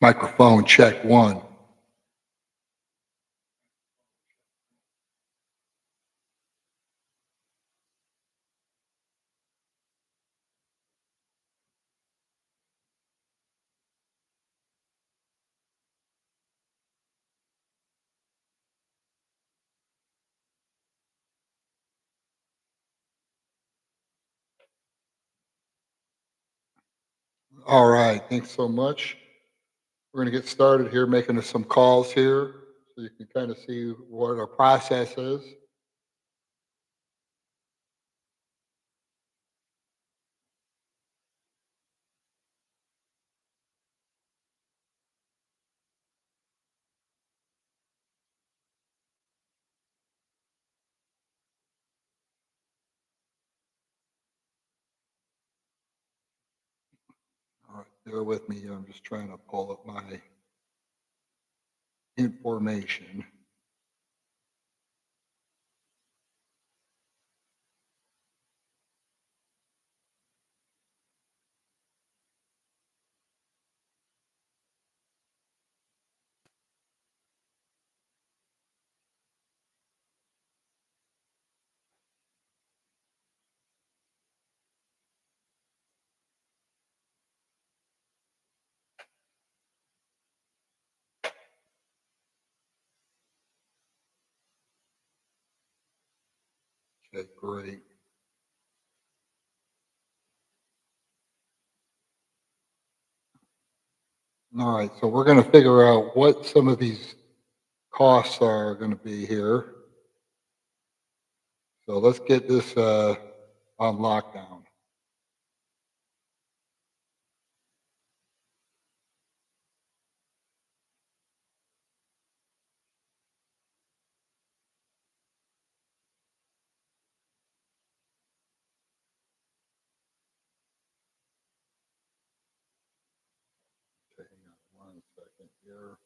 Microphone check one. All right, thanks so much. We're going to get started here, making some calls here so you can kind of see what our process is. All right, bear with me. I'm just trying to pull up my information. Okay, great. All right, so we're going to figure out what some of these costs are going to be here. So let's get this on lockdown. Okay, hang on 1 second here.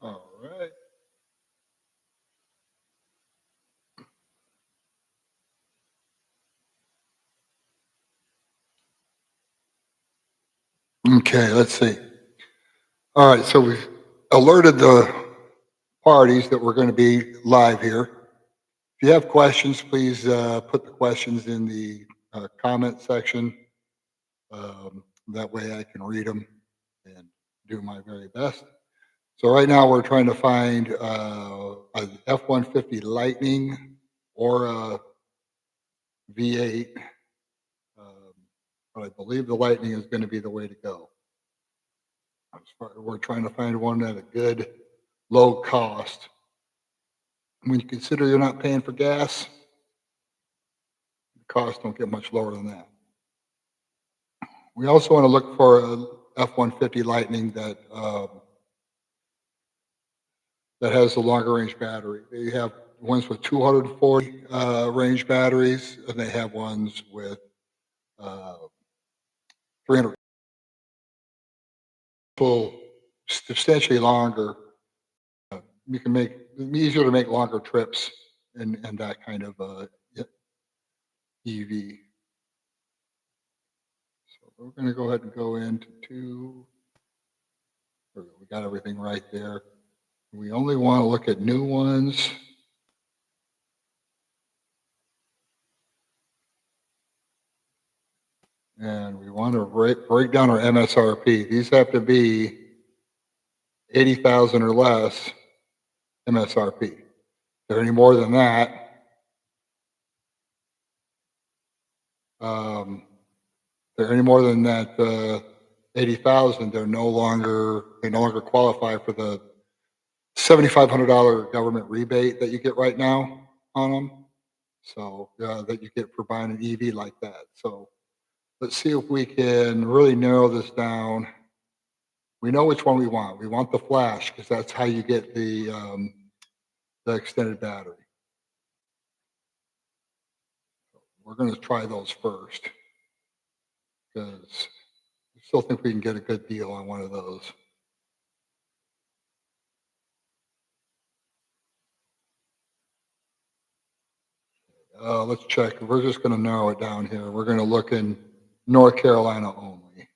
All right. Okay, let's see. All right, so we've alerted the parties that we're going to be live here. If you have questions, please put the questions in the comment section. That way I can read them and do my very best. So right now we're trying to find an F-150 Lightning or a V8. Um, but I believe the Lightning is going to be the way to go. We're trying to find one at a good low cost. When you consider you're not paying for gas, the costs don't get much lower than that. We also want to look for a F-150 Lightning that has a longer range battery. They have ones with 240 range batteries, and they have ones with 300, full, substantially longer. You can make it easier to make longer trips and that kind of EV. So we're going to go ahead and go into two. We got everything right there. We only want to look at new ones. And we want to break down our MSRP. These have to be 80,000 or less MSRP. If they're any more than that, if they're any more than that, 80,000, they no longer qualify for the $7,500 government rebate that you get right now on them. So, that you get for buying an EV like that. So let's see if we can really narrow this down. We know which one we want. We want the flash because that's how you get the extended battery. We're going to try those first because I still think we can get a good deal on one of those. Let's check. We're just going to narrow it down here. We're going to look in North Carolina only.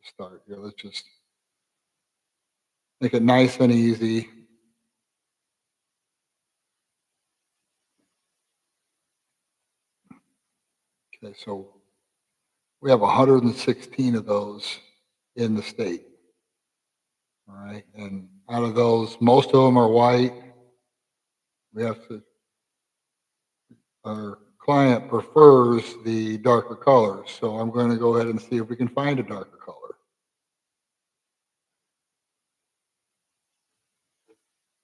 Start here. Let's just make it nice and easy. Okay, so we have 116 of those in the state. All right, and out of those, most of them are white. We have to, our client prefers the darker colors, so I'm going to go ahead and see if we can find a darker color.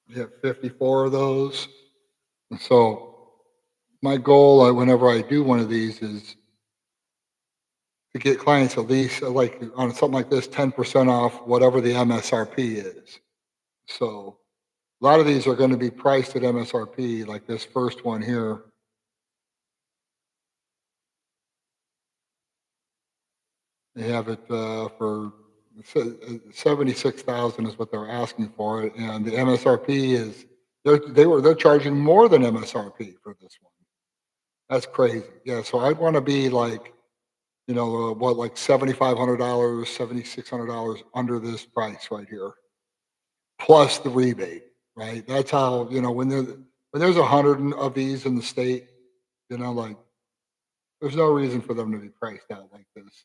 We have 54 of those. And so my goal, whenever I do one of these, is to get clients at least like on something like this, 10% off whatever the MSRP is. So a lot of these are going to be priced at MSRP, like this first one here. They have it for 76,000 is what they're asking for it, and the MSRP is they're charging more than MSRP for this one. That's crazy. Yeah, so I'd want to be like, what, like $7,500, $7,600 under this price right here, plus the rebate, right? That's how, when there's 100 of these in the state, like there's no reason for them to be priced out like this.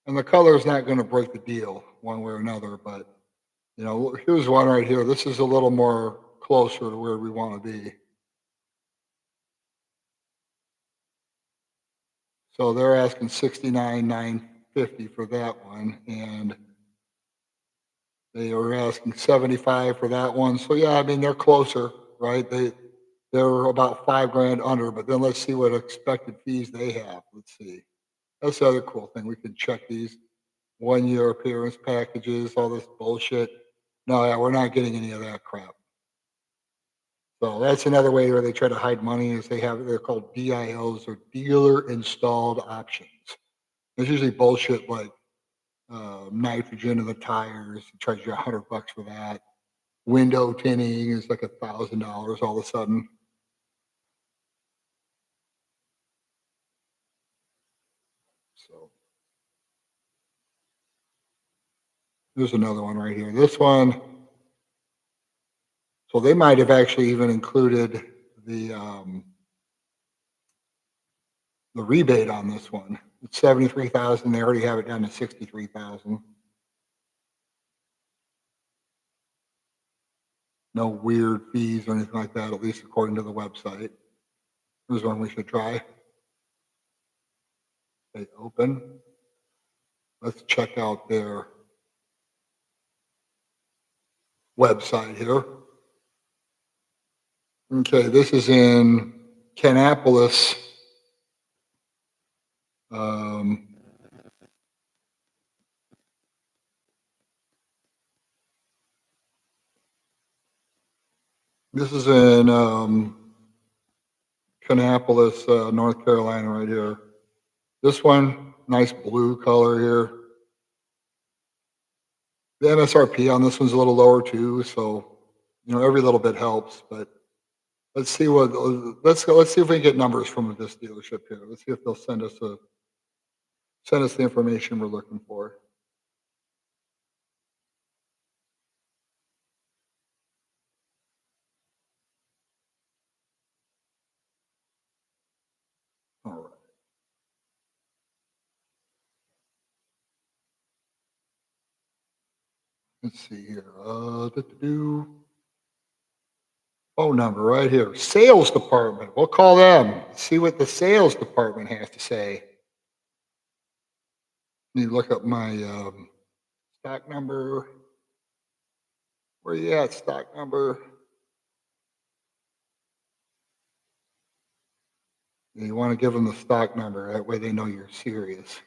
And the color is not going to break the deal one way or another, but here's one right here. This is a little more closer to where we want to be. So they're asking 69,950 for that one, and they are asking 75 for that one. So yeah, I mean they're closer, right? They're about $5,000 under, but then let's see what expected fees they have. Let's see. That's the other cool thing. We can check these 1-year appearance packages, all this bullshit. No, yeah, we're not getting any of that crap. So that's another way where they try to hide money is they're called DIOs or dealer installed options. It's usually bullshit like nitrogen in the tires, charge you $100 for that. Window tinting is like $1,000 all of a sudden. So there's another one right here. This one, so they might have actually even included the rebate on this one. It's 73,000. They already have it down to 63,000. No weird fees or anything like that, at least according to the website. Here's one we should try. They open. Let's check out their website here. Okay, this is in Kannapolis. This is in Kannapolis, North Carolina, right here. This one, nice blue color here. The MSRP on this one's a little lower too, so every little bit helps. But let's see let's see if we can get numbers from this dealership here. Let's see if they'll send us the information we're looking for. All right. Let's see here. Phone number right here. Sales department. We'll call them. See what the sales department has to say. Let me look up my stock number. Where you at, stock number? You want to give them the stock number. That way they know you're serious.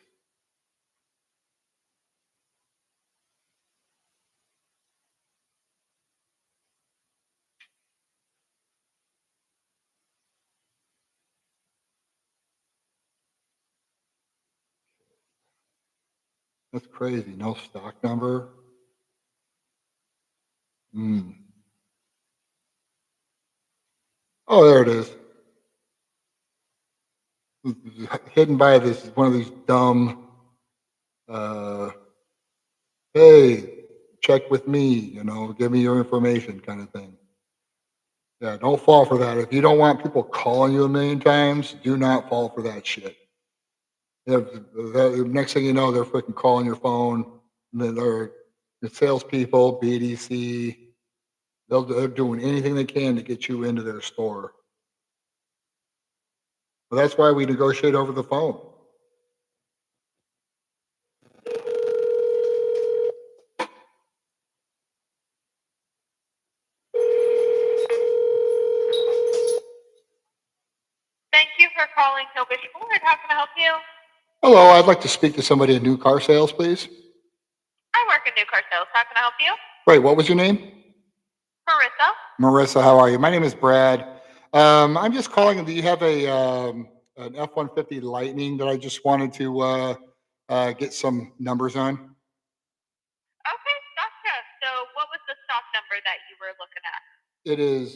That's crazy. No stock number. Oh, there it is. Hidden by this one of these dumb, hey, check with me, give me your information kind of thing. Yeah, don't fall for that. If you don't want people calling you a million times, do not fall for that shit. The next thing you know, they're freaking calling your phone. And then they're the salespeople, BDC. They're doing anything they can to get you into their store. Well, that's why we negotiate over the phone. Thank you for calling Hillbush Ford. How can I help you? Hello, I'd like to speak to somebody in new car sales, please. I work in new car sales. How can I help you? Great. What was your name? Marissa. Marissa, how are you? My name is Brad. I'm just calling. Do you have an F-150 Lightning that I just wanted to get some numbers on? Okay, gotcha. So what was the stock number that you were looking at? It is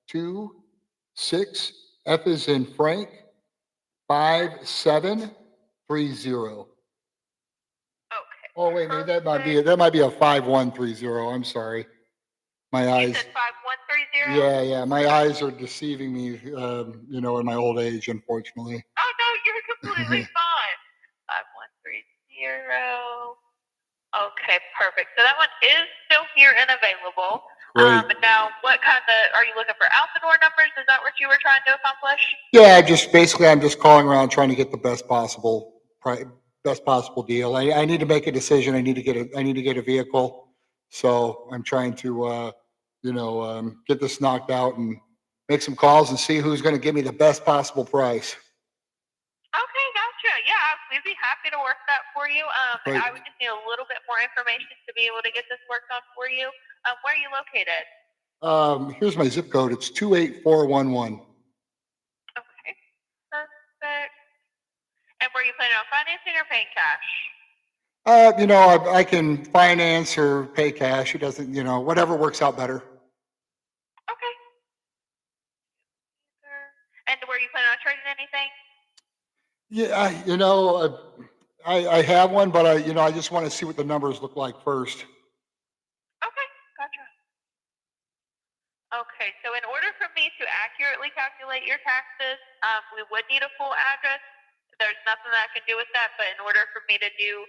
26 F is in Frank 5730. Okay. Oh wait, maybe that might be a 5130. I'm sorry. My You eyes. said 5130? Yeah. My eyes are deceiving me, in my old age, unfortunately. Oh no, you're completely fine. 5130. Okay, perfect. So that one is still here and available. Great. Now, what kind of are you looking for? Out the door numbers? Is that what you were trying to accomplish? Yeah, I'm just calling around trying to get the best possible deal. I need to make a decision. I need to get a vehicle. So I'm trying to, get this knocked out and make some calls and see who's going to give me the best possible price. Okay, gotcha. Yeah, we'd be happy to work that for you. Great. I would just need a little bit more information to be able to get this worked on for you. Where are you located? Here's my zip code. It's 28411. Okay, perfect. And were you planning on financing or paying cash? I can finance or pay cash. It doesn't, whatever works out better. Okay. And were you planning on trading anything? Yeah, I have one, but I just want to see what the numbers look like first. Okay, gotcha. Okay, so in order for me to accurately calculate your taxes, we would need a full address. There's nothing that I can do with that, but in order for me to do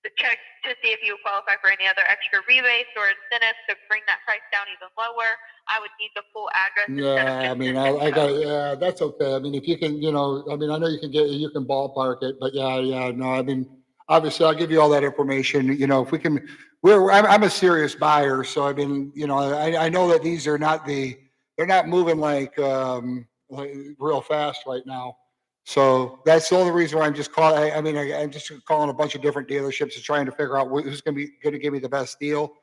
the check to see if you qualify for any other extra rebates or incentives to bring that price down even lower, I would need the full address. Yeah, I mean, yeah, that's okay. I mean, if you can, I know you can ballpark it, but yeah, no, I mean, obviously I'll give you all that information, if we can, I'm a serious buyer. So I mean, I know that these are they're not moving like real fast right now. So that's the only reason why I'm just calling. I'm just calling a bunch of different dealerships and trying to figure out who's going to give me the best deal.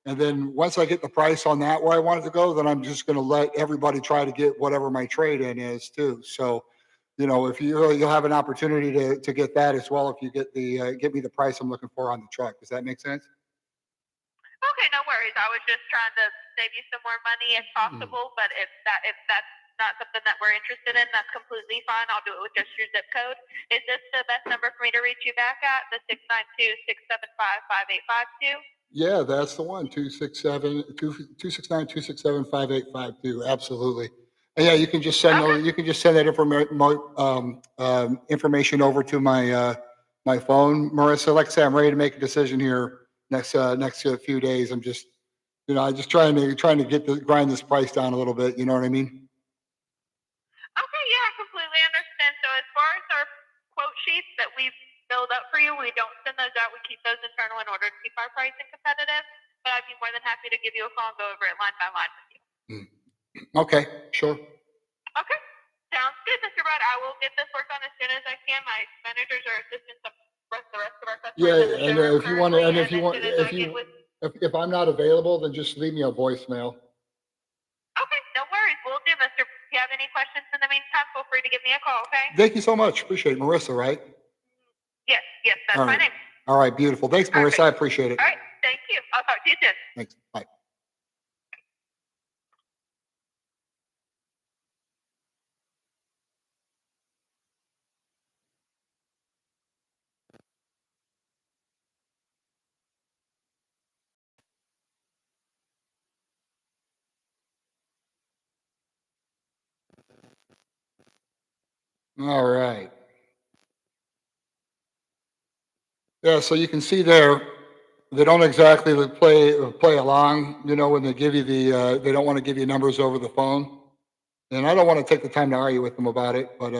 And then once I get the price on that where I want it to go, then I'm just going to let everybody try to get whatever my trade in is too. So, if you'll have an opportunity to get that as well, if you get me the price I'm looking for on the truck. Does that make sense? Okay, no worries. I was just trying to save you some more money if possible, but if that's not something that we're interested in, that's completely fine. I'll do it with just your zip code. Is this the best number for me to reach you back at? The 692-675-5852? Yeah, that's the one. 269-267-5852. Absolutely. And yeah, you can just send that information over to my phone, Marissa. Like I say, I'm ready to make a decision here next few days. I'm just trying to grind this price down a little bit. You know what I mean? Okay, yeah, I completely understand. So as far as our quote sheets that we build filled up for you. We don't send those out. We keep those internal in order to keep our pricing competitive. But I'd be more than happy to give you a call and go over it line by line with you. Okay, sure. Okay. Sounds good, Mr. Brad. I will get this worked on as soon as I can. My managers are assisting the rest of our customers Yeah, in the and showroom if you want to, currently, and if you as want, soon as I get with... if I'm not available, then just leave me a voicemail. Okay, no worries. We'll do, Mr. If you have any questions in the meantime, feel free to give me a call, okay? Thank you so much. Appreciate it. Marissa, right? Yes, that's All my right. name. All right, beautiful. Thanks, Marissa. Perfect. I appreciate it. All right, thank you. I'll talk to you soon. Thanks. Bye. All right. Yeah, so you can see there, they don't exactly play along, when they give you they don't want to give you numbers over the phone. And I don't want to take the time to argue with them about it, but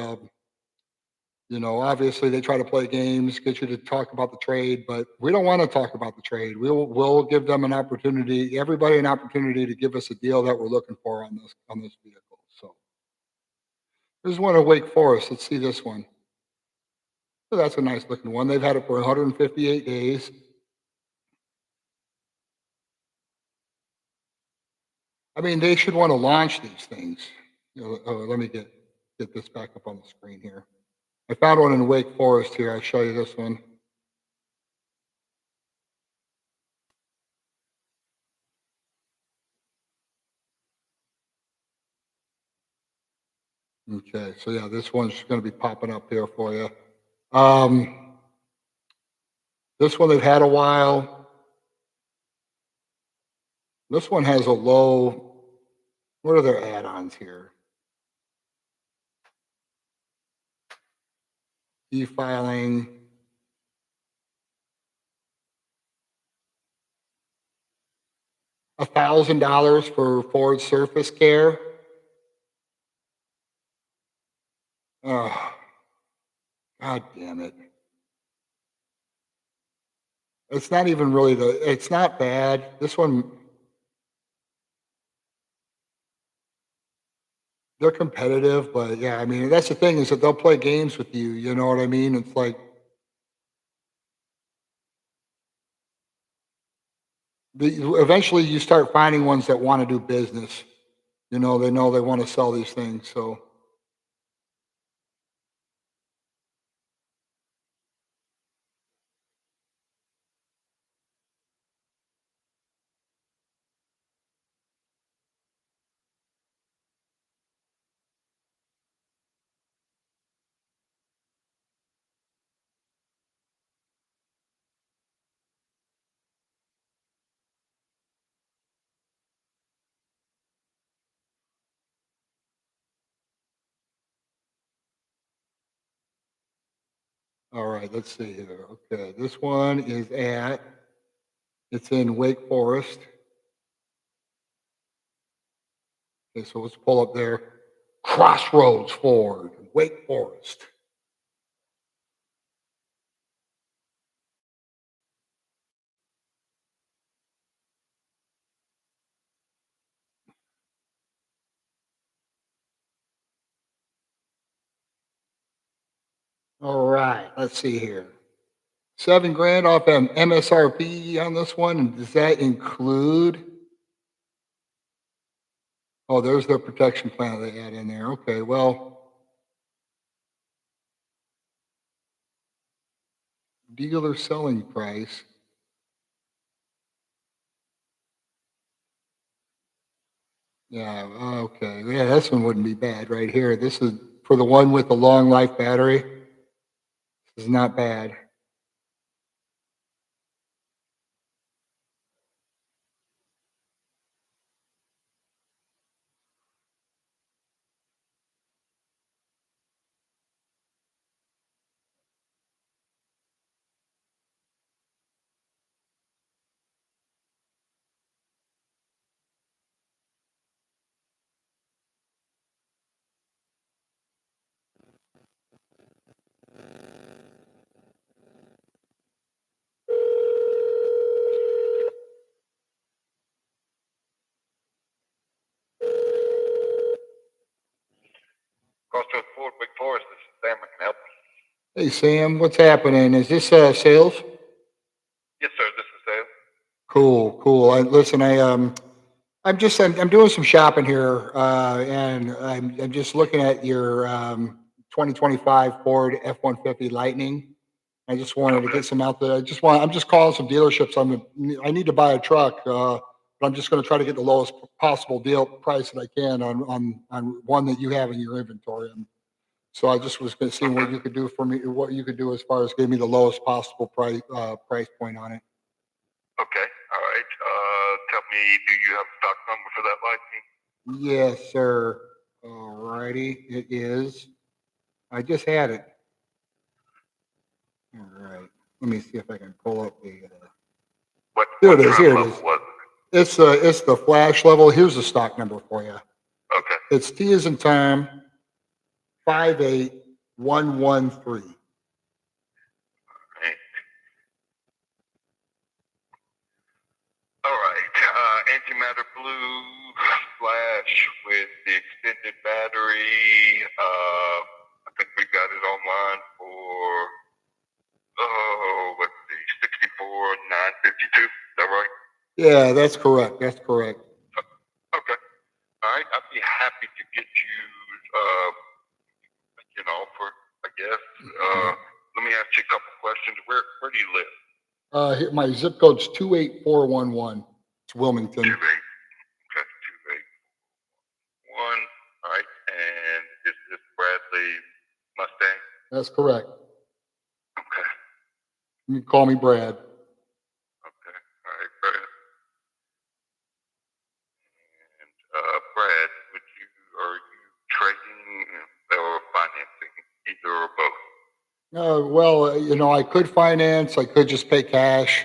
obviously they try to play games, get you to talk about the trade, but we don't want to talk about the trade. We'll give them everybody an opportunity to give us a deal that we're looking for on this vehicle. So there's one at Wake Forest. Let's see this one. So that's a nice looking one. They've had it for 158 days. I mean, they should want to launch these things. Let me get this back up on the screen here. I found one in Wake Forest here. I'll show you this one. Okay, so yeah, this one's going to be popping up here for you. This one they've had a while. This one has a low. What are their add-ons here? E-filing. $1,000 for Ford Surface Care. Oh, God damn it. It's not even really it's not bad. This one, they're competitive, but yeah, I mean, that's the thing is that they'll play games with you. You know what I mean? It's like, eventually you start finding ones that want to do business. They know they want to sell these things. So, all right, let's see here. Okay, this one it's in Wake Forest. Okay, so let's pull up there. Crossroads Ford, Wake Forest. All right, let's see here. 7 grand off MSRP on this one. And does that include? Oh, there's their protection plan they add in there. Okay, well, dealer selling price. Yeah, okay. Yeah, this one wouldn't be bad right here. This is for the one with the long life battery. This is not bad. Crossroads Ford, Wake Forest. This is Sam. I can help you. Hey, Sam, what's happening? Is this sales? Yes, sir. This is Sam. Cool. I'm doing some shopping here, and I'm just looking at your 2025 Ford F-150 Lightning. I just wanted to Okay. get some out there. I'm just calling some dealerships. I need to buy a truck, but I'm just going to try to get the lowest possible deal price that I can on one that you have in your inventory. So I just was going to see what you could do for me, what you could do as far as giving me the lowest possible price point on it. Okay. All right. Tell me, do you have a stock number for that Lightning? Yes, sir. All righty, it is. I just had it. All right. Let me see if I can pull up the. What Here it is. trim Here it level is. was It's the flash level. Here's the stock number for you. it? Okay. It's T as in Tom, 58113. All right. Antimatter blue flash with the extended battery. I think we got it online for let's see, 64,952. Is that right? Yeah, that's correct. That's correct. Okay. All right. I'd be happy to get you an offer, I guess. Let me ask you a couple questions. Where do you live? My zip code's 28411. It's Wilmington. 28. Okay, 281. All right. And is this Bradley Mustang? That's correct. Okay. You can call me Brad. Okay. All right, Brad. And Brad, are you trading or financing, either or both? I could finance. I could just pay cash.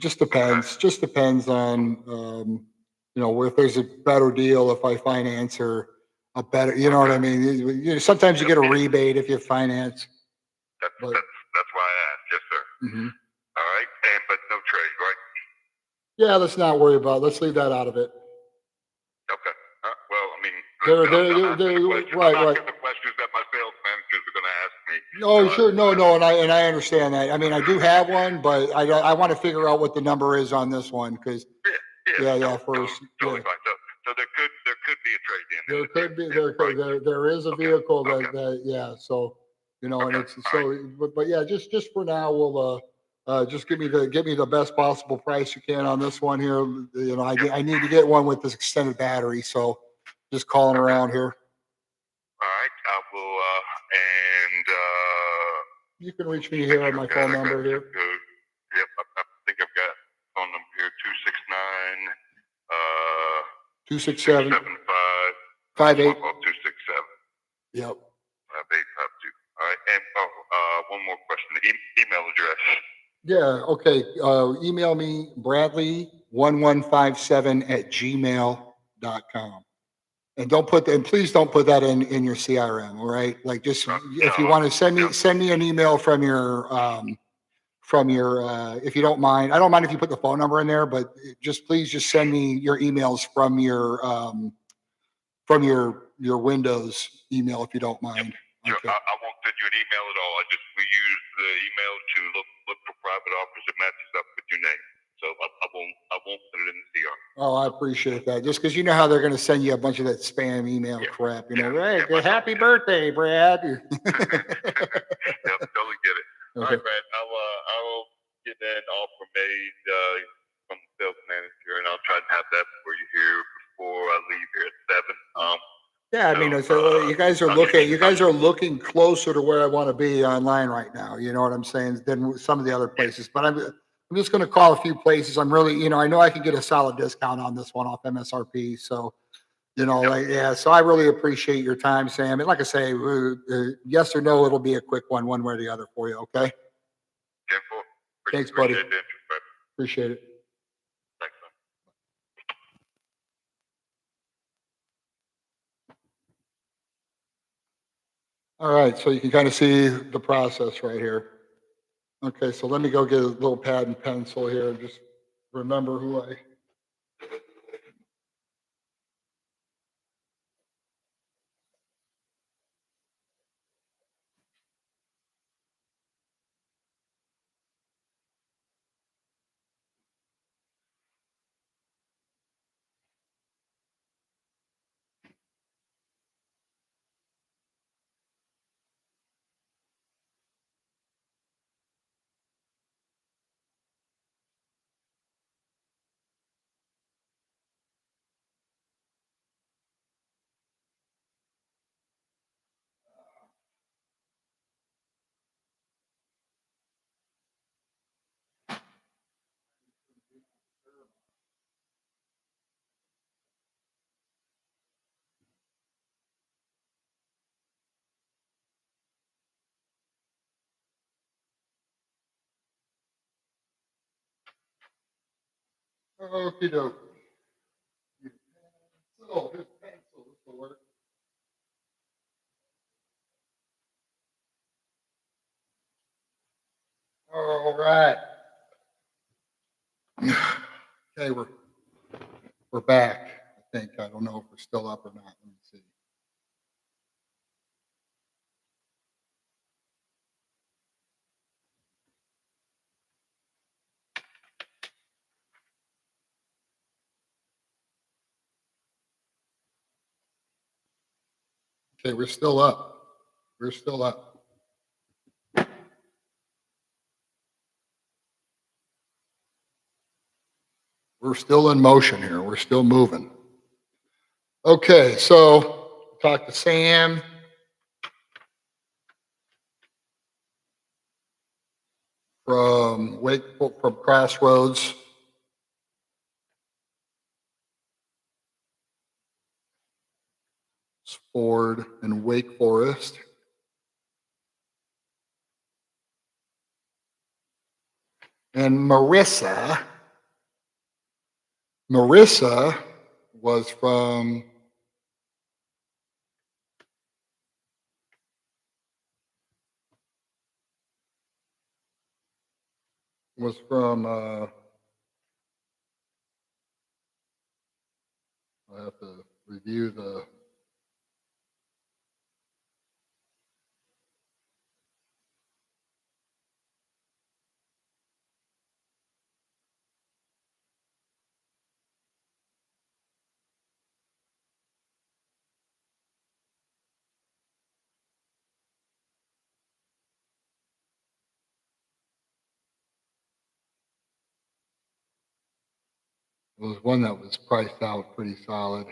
Just depends. Okay. Just depends on, if there's a better deal if I finance or a better, you know what I mean? Sometimes you get a rebate if you finance. That's But that's why I asked. Yes, sir. mhm. All right. But no trade, right? Yeah, let's not worry about it. Let's leave that out of it. Okay. Well, I mean, They're, I'm they're, asking they're, the question. right, I'm right. asking the questions that my sales managers are going to ask me. No, sure. No. And I understand that. I mean, I do have one, but I want to figure out what the number is on this one because, Yeah. first. Totally Yeah. fine. So there could be a trade in. There could be, right? there is a Okay. vehicle Okay. that, yeah, so, and Okay. it's, All right. so, but yeah, just for now, we'll, just give me the best possible price you can on this one here. I need to get one with this extended battery, so just calling Okay. around here. All right. I will. And You can reach me here on my phone number here. Yep. I think I've got phone number here 269. 267 675 58. 267 Yep. 5852. All right. And one more question. The email address. Yeah. Okay. Email me Bradley1157@gmail.com. And please don't put that in your CRM. All right. Like just if you want to send me an email from your if you don't mind. I don't mind if you put the phone number in there, but please send me your emails from your Windows email if you don't mind. Sure. Okay. I won't send you an email at all. We use the email to look for private offers that matches up with your name. So I won't put it in the CR. Oh, I appreciate that. Just because you know how they're going to send you a bunch of that spam email crap. Hey, happy birthday, Brad. Yep, totally get it. Okay. All right, Brad. I'll get that offer made from the sales manager, and I'll try to have that for you here before I leave here at 7. Yeah, I mean, so you guys are looking closer to where I want to be online right now. You know what I'm saying? Than some of the other places, but I'm just going to call a few places. I'm really, I know I can get a solid discount on this one off MSRP. So, so I really appreciate your time, Sam. And like I say, yes or no, it'll be a quick one way or the other for you. Okay. Thanks, buddy. Appreciate the interest, Brad. Appreciate it. Thanks, man. All right, so you can kind of see the process right here. Okay, so let me go get a little pad and pencil here and just remember who I. Okie doke. So, here's pencil. This will work. All right. Okay, we're back. I think. I don't know if we're still up or not. Let me see. Okay, we're still up. We're still up. We're still in motion here. We're still moving. Okay, so talk to Sam. From Crossroads. Ford in Wake Forest. And Marissa was from I have to review the there was one that was priced out pretty solid.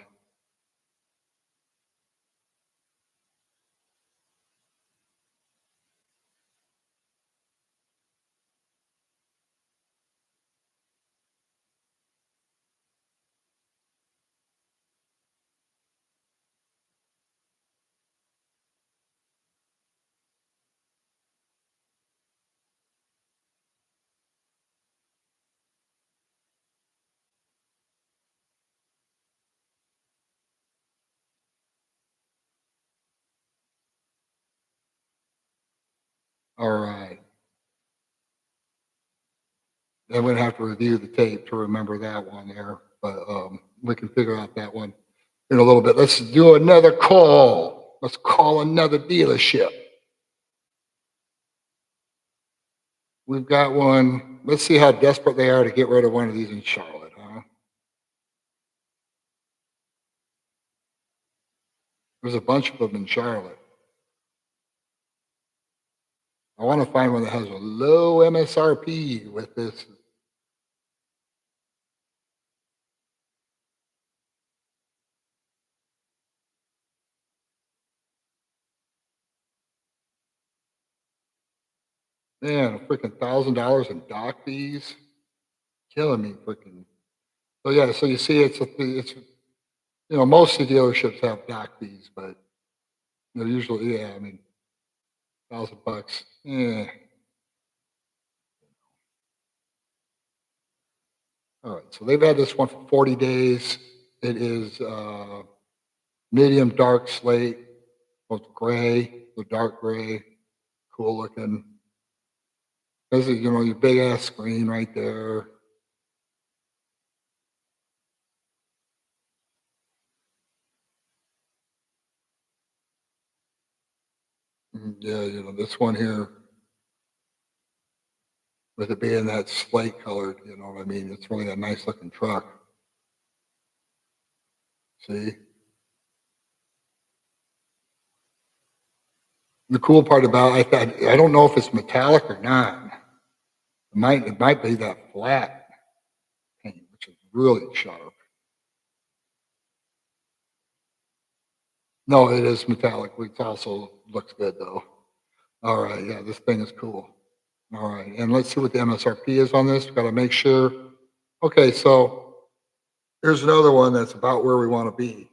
All right. I'm going to have to review the tape to remember that one there, but we can figure out that one in a little bit. Let's do another call. Let's call another dealership. We've got one. Let's see how desperate they are to get rid of one of these in Charlotte, huh? There's a bunch of them in Charlotte. I want to find one that has a low MSRP with this. Man, a freaking $1,000 in dock fees, killing me, freaking. So yeah, so you see, it's most of the dealerships have dock fees, but usually, yeah, I mean, $1,000. Yeah. All right, so they've had this one for 40 days. It is medium dark slate, both gray, the dark gray, cool looking. This is, your big ass screen right there. Yeah, this one here, with it being that slate colored, you know what I mean? It's really a nice looking truck. See? The cool part about I don't know if it's metallic or not. It might be that flat paint, which is really sharp. No, it is metallic, which also looks good though. All right, yeah, this thing is cool. All right, and let's see what the MSRP is on this. We've got to make sure. Okay, so here's another one that's about where we want to be.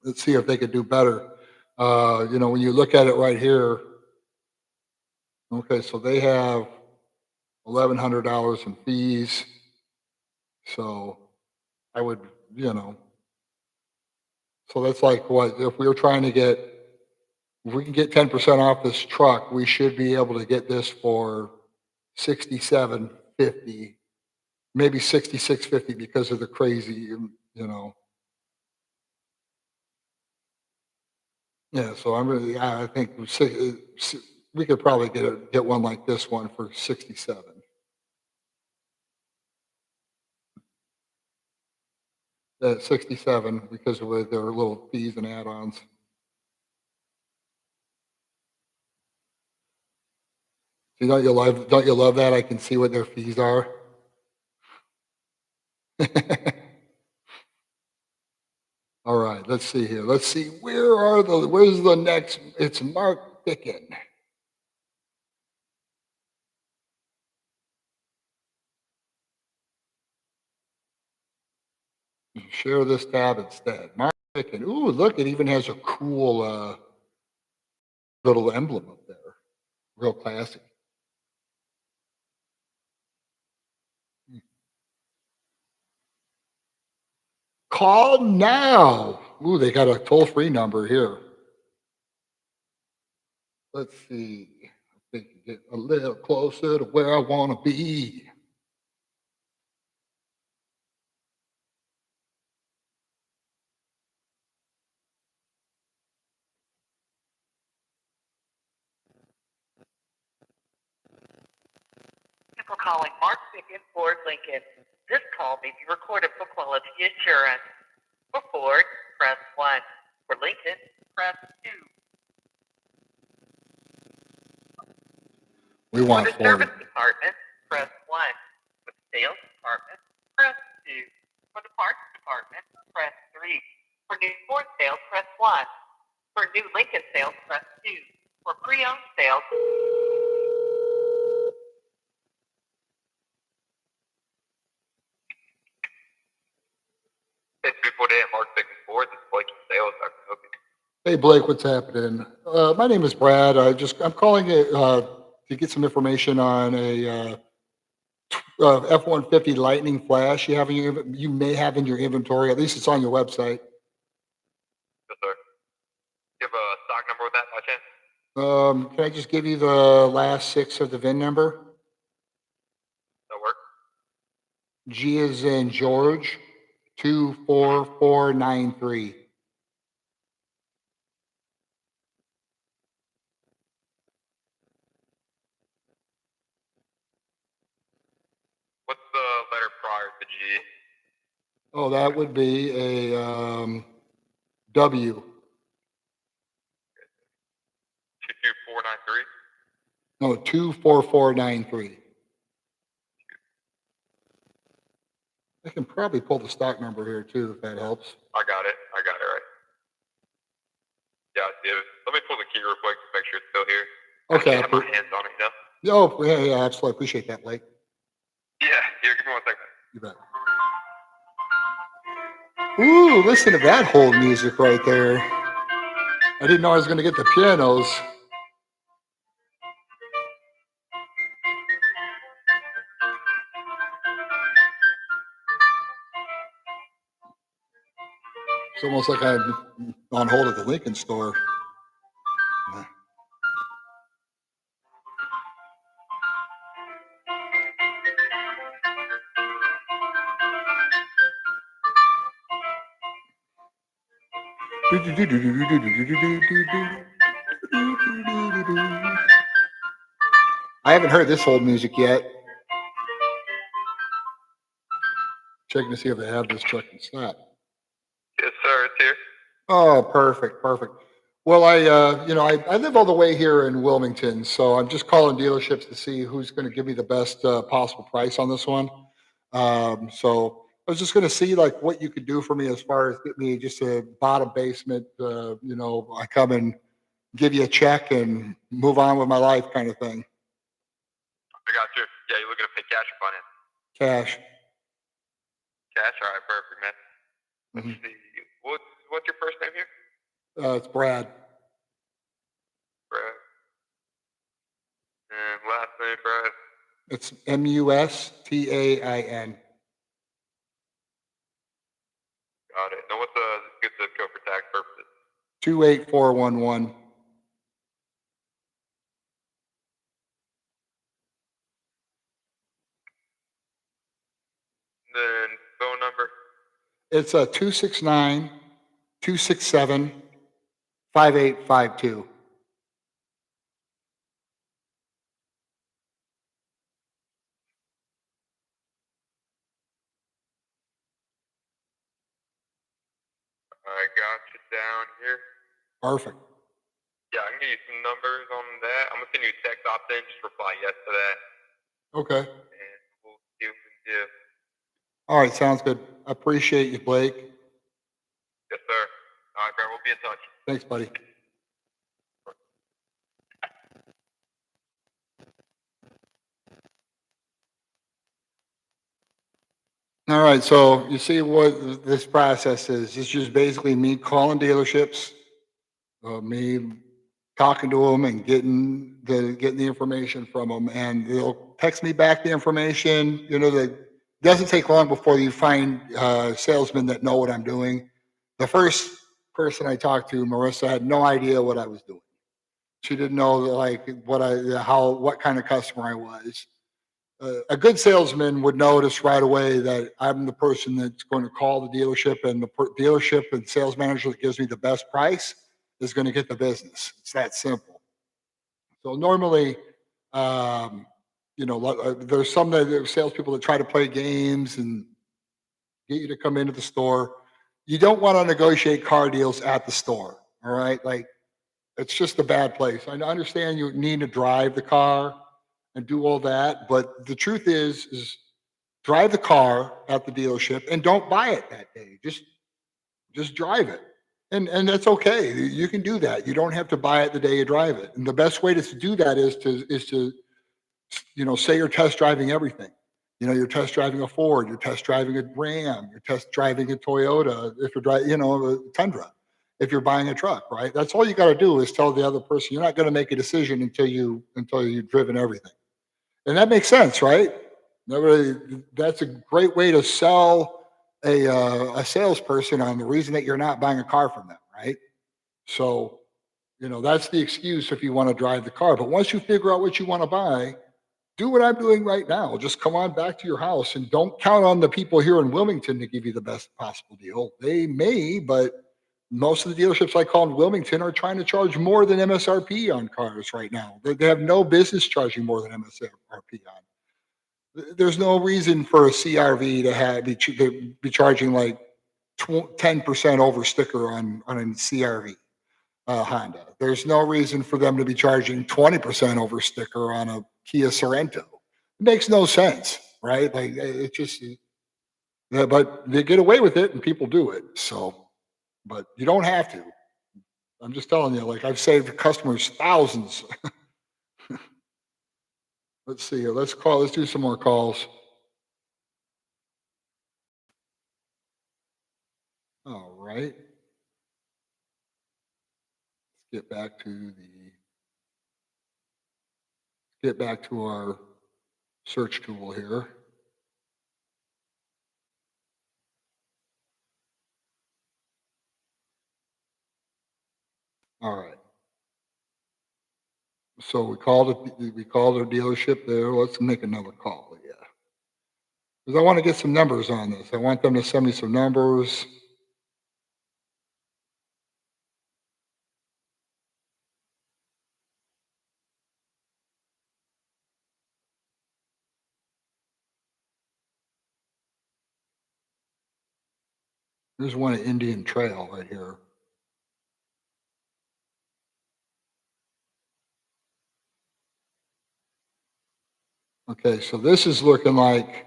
Let's see if they could do better. When you look at it right here, okay, so they have $1,100 in fees. So I would, you know, so that's like what, if we were trying to get, if we can get 10% off this truck, we should be able to get this for 67.50, maybe 66.50 because of the crazy, you know. Yeah, so I'm really, I think we could probably get one like this one for 67. 67 because of their little fees and add-ons. See, don't you love that? I can see what their fees are. All right, let's see here. Let's see, where's the next? It's Mark Bicken. Share this tab instead. Mark Bicken. Ooh, look, it even has a cool little emblem up there. Real classic. Call now. Ooh, they got a toll-free number here. Let's see. I think you get a little closer to where I want to be. Thank you for calling Mark Bicken Ford Lincoln. This call may be recorded for quality assurance. For Ford, press 1. For Lincoln, press 2. We want For the Ford. service department, press 1. For the sales department, press 2. For the parts department, press 3. For new Ford sales, press 1. For new Lincoln sales, press 2. For pre-owned sales, It's beautiful day at Mark Bicken Ford. This is Blake in sales. I can help you. Hey Blake, what's happening? My name is Brad. I'm calling it to get some information on a F-150 Lightning Flash you may have in your inventory. At least it's on your website. Yes, sir. You have a stock number with that by chance? Can I just give you the last 6 of the VIN number? That work? G is in George, 24493. What's the letter prior to G? Oh, that would be a W. 22493? No, 24493. I can probably pull the stock number here too, if that helps. I got it right. Yeah, I see it. Let me pull the key real quick to make sure it's still here. Okay. I have my hands on it, you know? Oh, yeah, absolutely. Appreciate that, Blake. Yeah, here, give me 1 second. You bet. Ooh, listen to that hold music right there. I didn't know I was going to get the pianos. It's almost like I'm on hold at the Lincoln store. I haven't heard this hold music yet. Checking to see if they have this truck in stock. Yes, sir, it's here. Oh, perfect. Well, I live all the way here in Wilmington, so I'm just calling dealerships to see who's going to give me the best possible price on this one. So I was just going to see like what you could do for me as far as get me just a bottom basement. I come and give you a check and move on with my life kind of thing. I got you. Yeah, you looking to pay cash or finance? Cash. Cash? All right, perfect, man. Let's see. What's your first name here? It's Brad. Brad. And last name, Brad? It's Mustain. Got it. Now what's a good zip code for tax purposes? 28411. Then phone number? It's a 269-267-5852. I got you down here. Perfect. Yeah, I can give you some numbers on that. I'm gonna send you a text opt-in. Just reply yes to that, Okay. and we'll see what we can do. All right, sounds good. I appreciate you, Blake. Yes, sir. All right, Brad. We'll be in touch. Thanks, buddy. All right, so you see what this process is. It's just basically me calling dealerships, me talking to them and getting the information from them, and they'll text me back the information. It doesn't take long before you find salesmen that know what I'm doing. The first person I talked to, Marissa, had no idea what I was doing. She didn't know like what kind of customer I was. A good salesman would notice right away that I'm the person that's going to call the dealership, and the dealership and sales manager that gives me the best price is going to get the business. It's that simple. So normally, there's there's salespeople that try to play games and get you to come into the store. You don't want to negotiate car deals at the store. All right, like it's just a bad place. I understand you need to drive the car and do all that, but the truth is drive the car at the dealership and don't buy it that day. Just drive it. And that's okay. You can do that. You don't have to buy it the day you drive it. And the best way to do that is to say you're test driving everything. You're test driving a Ford, you're test driving a Ram, you're test driving a Toyota, if you're driving, a Tundra, if you're buying a truck, right? That's all you got to do is tell the other person. You're not going to make a decision until you've driven everything. And that makes sense, right? That's a great way to sell a salesperson on the reason that you're not buying a car from them, right? So, that's the excuse if you want to drive the car. But once you figure out what you want to buy, do what I'm doing right now. Just come on back to your house and don't count on the people here in Wilmington to give you the best possible deal. They may, but most of the dealerships I call in Wilmington are trying to charge more than MSRP on cars right now. They have no business charging more than MSRP on. There's no reason for a CRV to be charging like 10% over sticker on a CRV. Honda. There's no reason for them to be charging 20% over sticker on a Kia Sorento. It makes no sense, right? Like it just, yeah, but they get away with it and people do it. So, but you don't have to. I'm just telling you, like I've saved customers thousands. Let's see here. Let's do some more calls. All right. Let's get back to our search tool here. All right. So we called our dealership there. Let's make another call. Yeah. Because I want to get some numbers on this. I want them to send me some numbers. There's one at Indian Trail right here. Okay, so this is looking like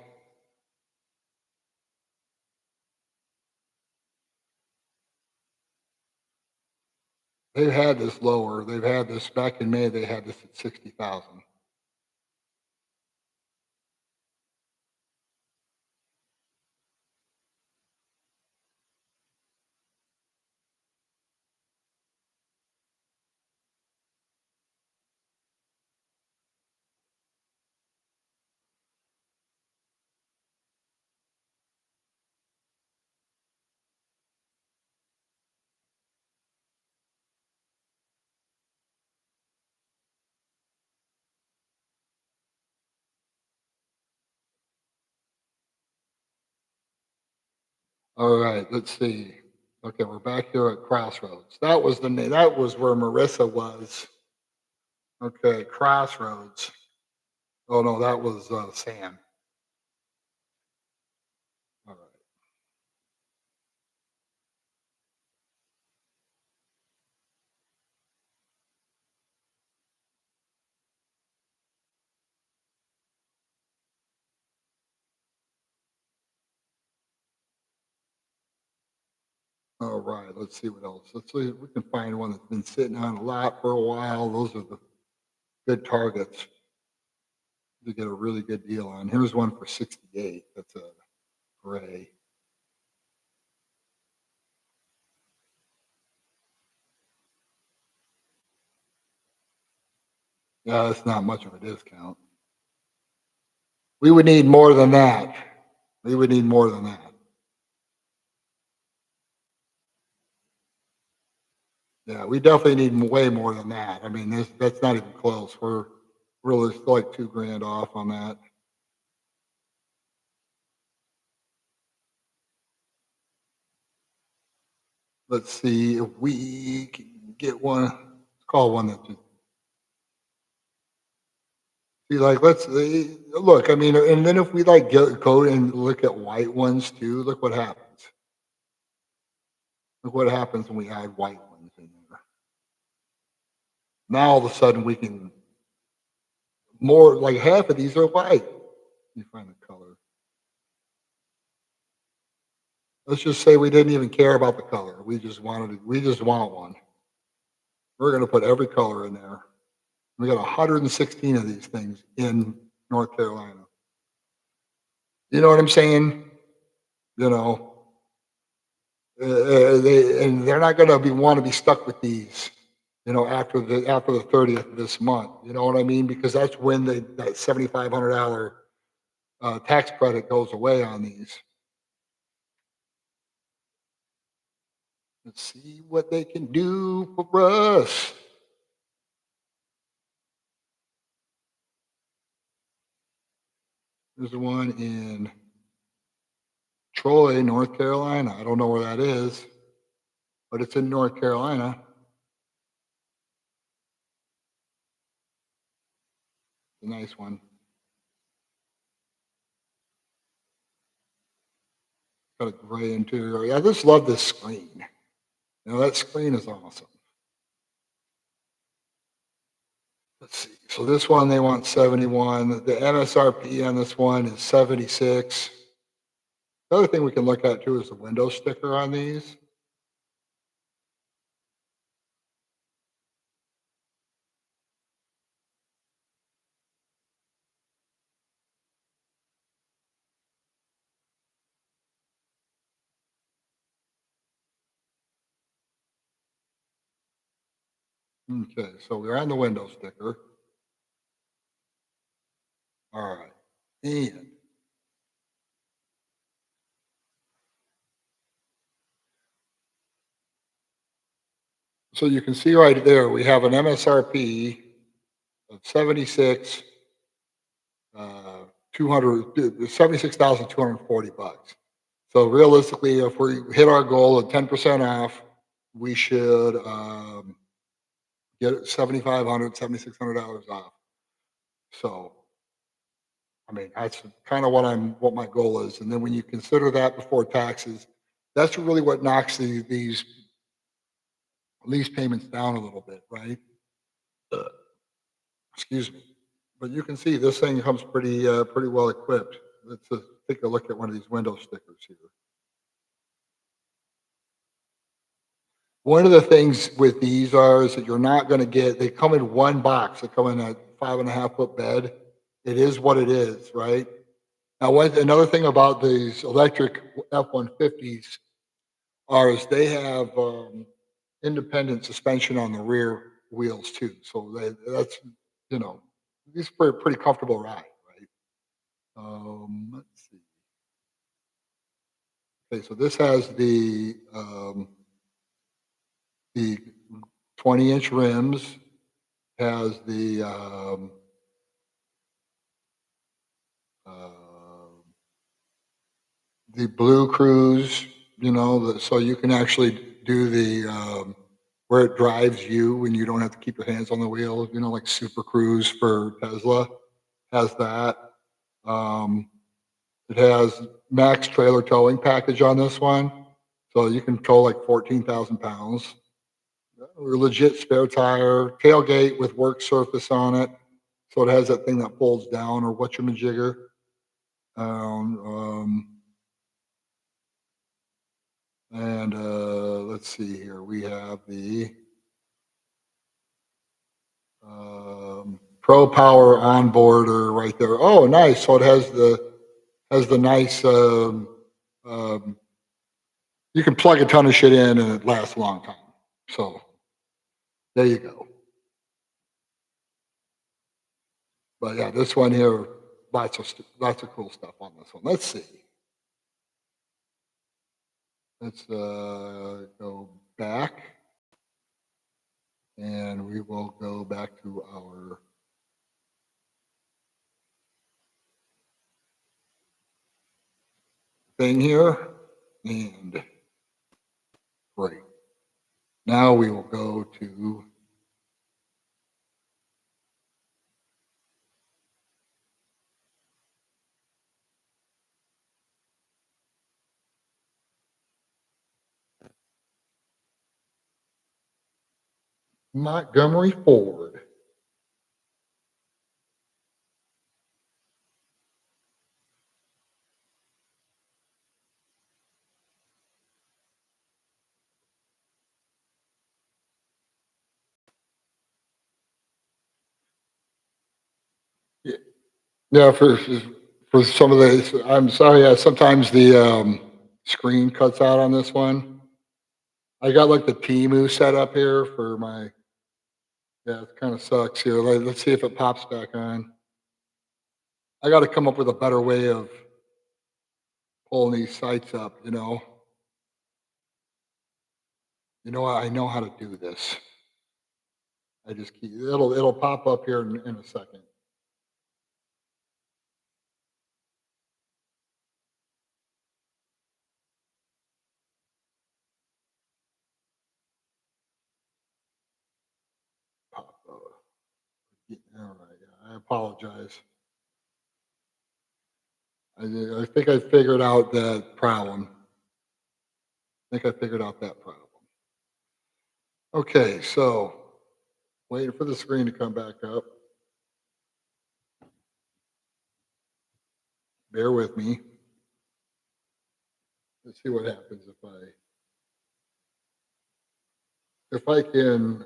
they've had this lower. They've had this back in May. They had this at 60,000. All right, let's see. Okay, we're back here at Crossroads. That was that was where Marissa was. Okay, Crossroads. Oh no, that was Sam. All right. All right, let's see what else. Let's see if we can find one that's been sitting on a lot for a while. Those are the good targets to get a really good deal on. Here's one for 68. That's a gray. Yeah, that's not much of a discount. We would need more than that. We would need more than that. Yeah, we definitely need way more than that. I mean, that's not even close. We're really still like 2 grand off on that. Let's see if we can get one. Let's call one that just see, like, let's look. I mean, and then if we like go and look at white ones too, look what happens. Look what happens when we add white ones in there. Now all of a sudden we can more like half of these are white. Let me find the color. Let's just say we didn't even care about the color. We just we just want one. We're going to put every color in there. We got 116 of these things in North Carolina. You know what I'm saying? You know, they're not going to want to be stuck with these. You know, after the 30th of this month. You know what I mean? Because that's when that $7,500 tax credit goes away on these. Let's see what they can do for us. There's one in Troy, North Carolina. I don't know where that is, but it's in North Carolina. It's a nice one. Got a gray interior. I just love this screen. You know, that screen is awesome. Let's see. So this one, they want 71. The MSRP on this one is 76. The other thing we can look at too is the window sticker on these. Okay, so we're on the window sticker. All right. And so you can see right there, we have an MSRP of 76, 200, 76,240 bucks. So realistically, if we hit our goal of 10% off, we should get it $7,500, $7,600 off. So, I mean, that's kind of what my goal is. And then when you consider that before taxes, that's really what knocks these lease payments down a little bit, right? Excuse me. But you can see this thing comes pretty well equipped. Let's take a look at one of these window stickers here. One of the things with these is that you're not going to get, they come in one box. They come in a 5.5 foot bed. It is what it is, right? Now, another thing about these electric F-150s is they have independent suspension on the rear wheels too. So that's, you know, these are pretty comfortable ride, right? Let's see. Okay, so this has the 20-inch rims, has uh, the Blue Cruise you know, so you can actually do the, where it drives you and you don't have to keep your hands on the wheel, you know, like Super Cruise for Tesla has that. Um, it has max trailer towing package on this one. So you can tow like 14,000 pounds. A legit spare tire, tailgate with work surface on it. So it has that thing that folds down or whatchamajigger. Um, and let's see here. We have the Pro Power onboarder right there. Oh, nice. So it has the nice. Um, you can plug a ton of shit in and it lasts a long time. So there you go. But yeah, this one here, lots of cool stuff on this one. Let's see. Let's go back, and we will go back to our thing here, and great. Now we will go to Montgomery Ford. Yeah, for some of the, I'm sorry, sometimes the screen cuts out on this one. I got like the Timu set up here for my, yeah, it kind of sucks here. Let's see if it pops back on. I got to come up with a better way of pulling these sites up, you know. You know, I know how to do this. I just keep, it'll pop up here in a second. Pop up. Yeah, all right, yeah, I apologize. I think I figured out that problem. I think I figured out that problem. Okay, so waiting for the screen to come back up. Bear with me. Let's see what happens if I can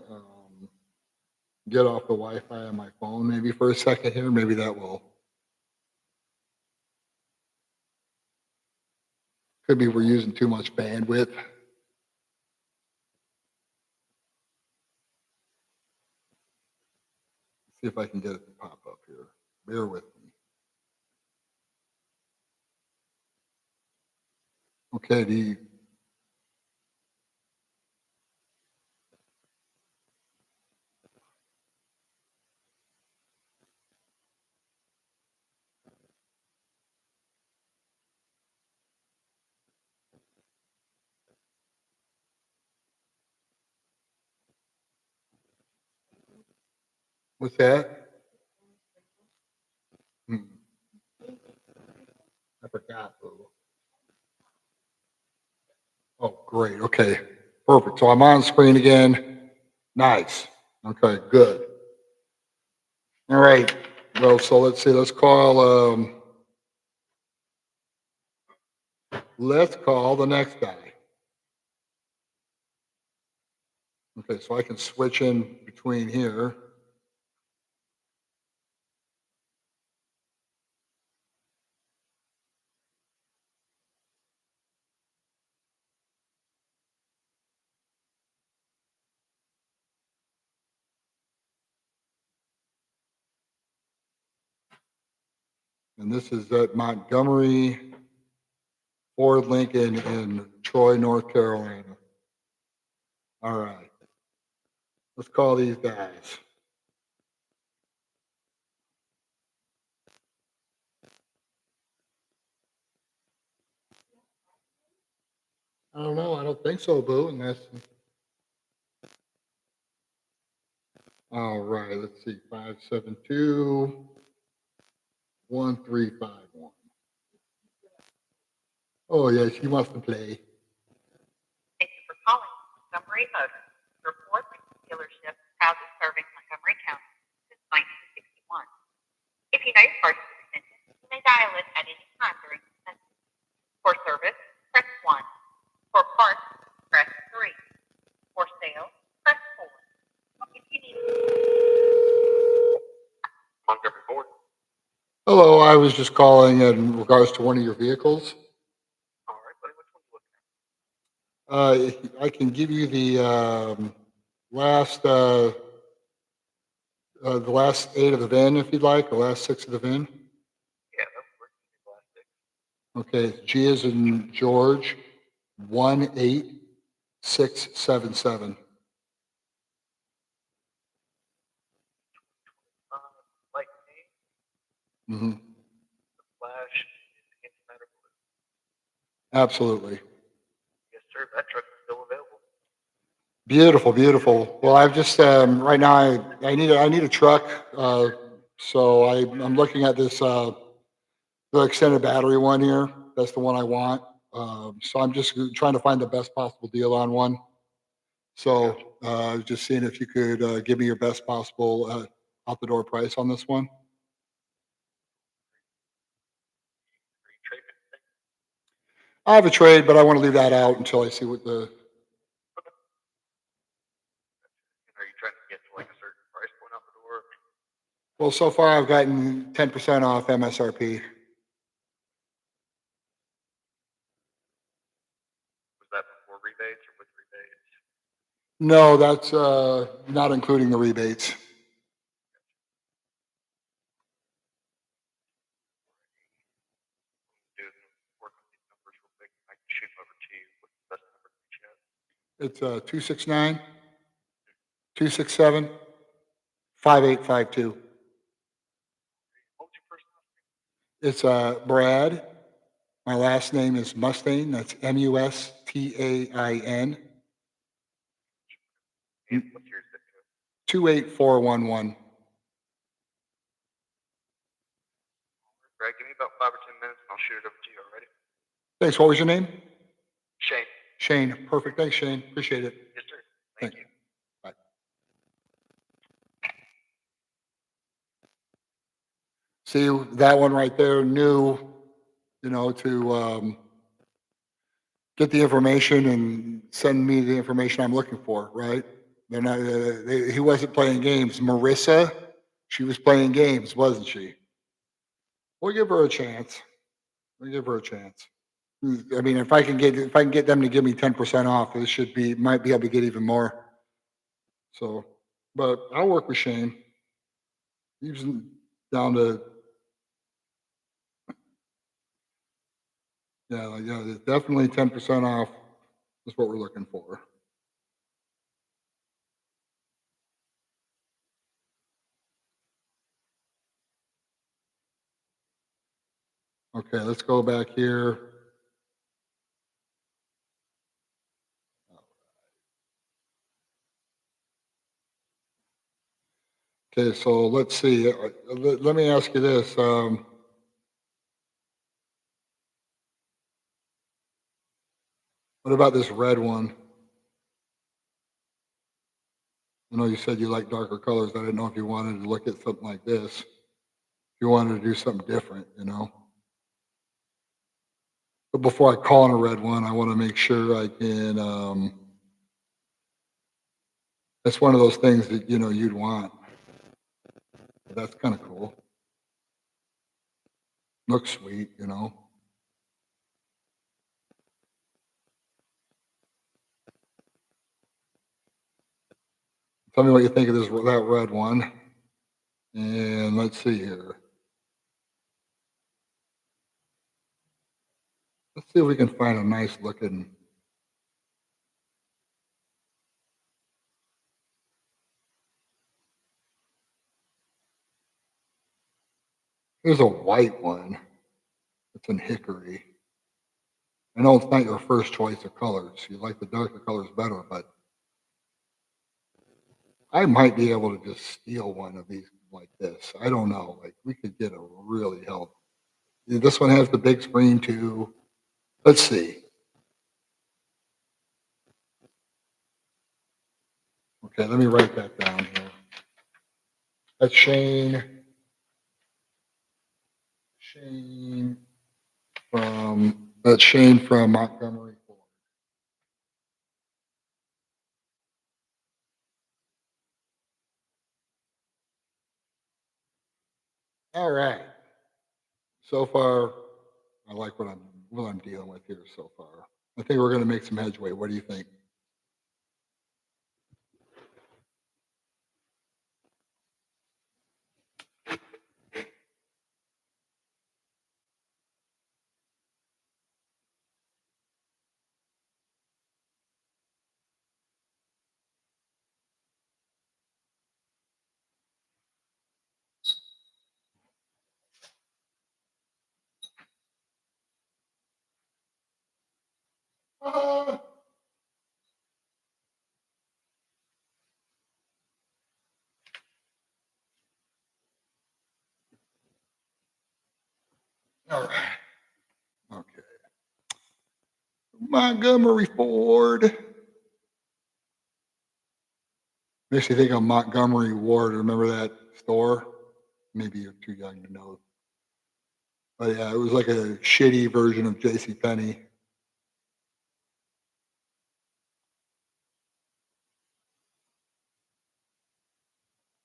get off the Wi-Fi on my phone maybe for a second here. Maybe that will. Could be we're using too much bandwidth. See if I can get it to pop up here. Bear with me. Okay, what's that? Hmm, I forgot. Oh, great. Okay, perfect. So I'm on screen again. Nice. Okay, good. All right. Well, so let's see. Let's call the next guy. Okay, so I can switch in between here. And this is at Montgomery Ford Lincoln in Troy, North Carolina. All right. Let's call these guys. I don't know. I don't think so, Boo. Unless. All right. Let's see. 572-1351. Oh yes, he wants to play. Thank you for calling Montgomery Motors, your Ford dealership proudly serving Montgomery County since 1961. If you know your party's extension, you may dial it at any time during the sentence. For service, press 1. For parts, press 3. For sales, press 4. If you need Montgomery Ford. Hello, I was just calling in regards to one of your vehicles. All right, buddy. Which one you looking at? I can give you the last 8 of the VIN if you'd like, the last 6 of the VIN. Yeah, that was working. Last 6. Okay, it's G as in George, 18677. Lightning, Mm-hmm. the Flash, and Matter Blue. Absolutely. Yes, sir. That truck is still available. Beautiful, beautiful. Well, I've just right now I need a truck, so I'm looking at this the extended battery one here. That's the one I want. So I'm just trying to find the best possible deal on one. So just seeing if you could give me your best possible out the door price on this one. Are you trading anything? I have a trade, but I want to leave that out until I see what the. And are you trying to get to like a certain price point out the door? Well, so far I've gotten 10% off MSRP. Was that before rebates or with rebates? No, that's not including the rebates. Do work on these numbers real quick. I can shoot them over to you. What's the best number to reach out? It's 269-267-5852. What was your first last name? It's Brad. My last name is Mustaine. That's Mustain. And what's your zip code? 28411. Greg, give me about 5 or 10 minutes and I'll shoot it over to you already. Thanks. What was your name? Shane. Shane. Perfect. Thanks, Shane. Appreciate it. Yes, sir. Thank you. Bye. See that one right there, new, to get the information and send me the information I'm looking for, right? They're not, he wasn't playing games. Marissa, she was playing games, wasn't she? We'll give her a chance. We'll give her a chance. I mean, if I can get them to give me 10% off, it might be able to get even more. So, but I'll work with Shane. He's down to, yeah, definitely 10% off is what we're looking for. Okay, let's go back here. Okay, so let's see. Let me ask you this. What about this red one? I know you said you like darker colors. I didn't know if you wanted to look at something like this. If you wanted to do something different, But before I call on a red one, I want to make sure I can. That's one of those things that you'd want. That's kind of cool. Looks sweet. Tell me what you think of that red one. And let's see here. Let's see if we can find a nice looking. There's a white one. It's in hickory. I know it's not your first choice of colors. You like the darker colors better, but I might be able to just steal one of these like this. I don't know. Like we could get a really healthy. This one has the big screen too. Let's see. Okay, let me write that down here. That's Shane. That's Shane from Montgomery Ford. All right. So far, I like what I'm dealing with here so far. I think we're going to make some headway. What do you think? Uh, all right. Okay. Montgomery Ford. Makes you think of Montgomery Ward. Remember that store? Maybe you're too young to know. But yeah, it was like a shitty version of J.C. Penney.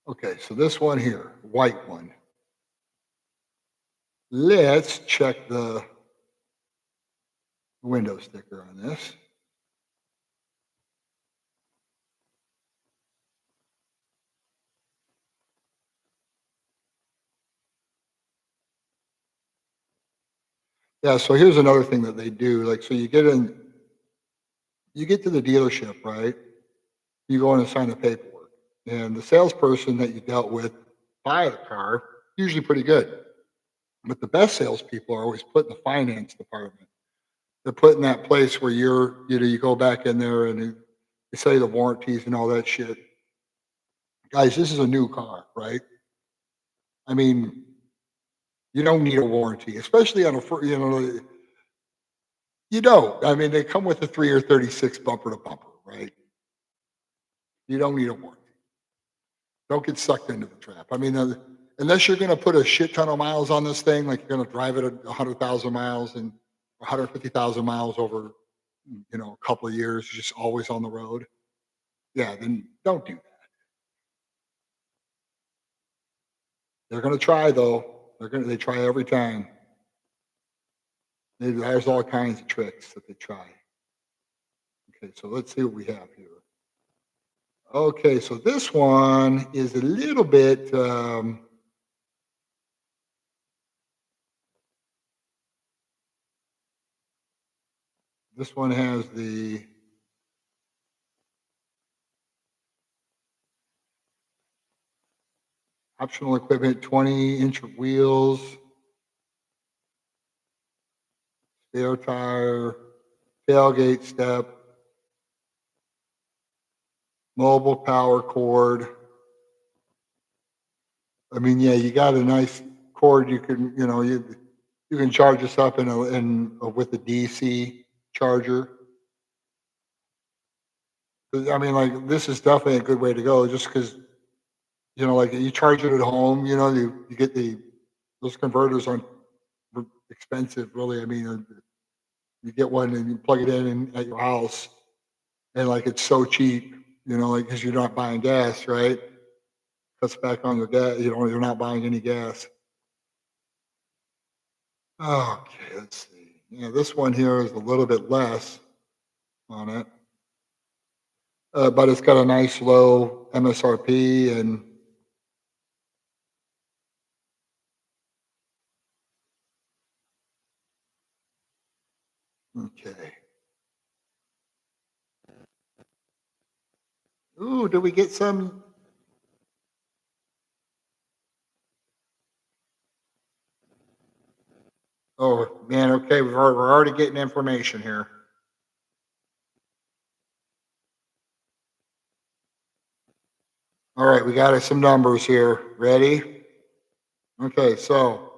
Okay, so this one here, white one. Let's check the window sticker on this. Yeah, so here's another thing that they do. Like, so you get to the dealership, right? You go in and sign the paperwork. And the salesperson that you dealt with buy the car, usually pretty good. But the best salespeople are always put in the finance department. They're put in that place where you go back in there and they sell you the warranties and all that shit. Guys, this is a new car, right? I mean, you don't need a warranty, especially on you don't. I mean, they come with a 3 or 36 bumper to bumper, right? You don't need a warranty. Don't get sucked into the trap. I mean, unless you're going to put a shit ton of miles on this thing, like you're going to drive it 100,000 miles and 150,000 miles over, a couple of years, just always on the road. Yeah, then don't do that. They're going to try though. They try every time. There's all kinds of tricks that they try. Okay, so let's see what we have here. Okay, so this one is a little bit. This one has the optional equipment, 20-inch wheels, spare tire, tailgate step, mobile power cord. I mean, yeah, you got a nice cord. You can, you can charge this up with a DC charger. I mean, like this is definitely a good way to go, just because like you charge it at home. You get those converters aren't expensive, really. I mean, you get one and you plug it in at your house, and like it's so cheap. Like because you're not buying gas, right? Cuts back on your gas. You're not buying any gas. Okay, let's see. Yeah, this one here is a little bit less on it, but it's got a nice low MSRP and okay. Ooh, did we get some? Oh man, okay. Okay, we're already getting information here. All right, we got some numbers here. Ready? Okay, so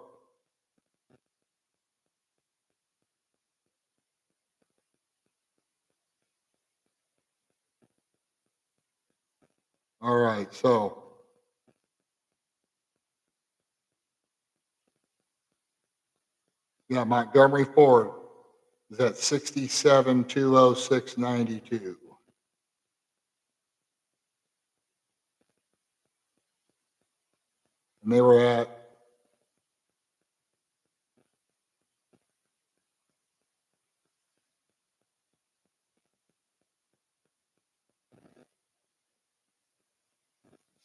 all right, so yeah, Montgomery Ford is at 67,206.92. And they were at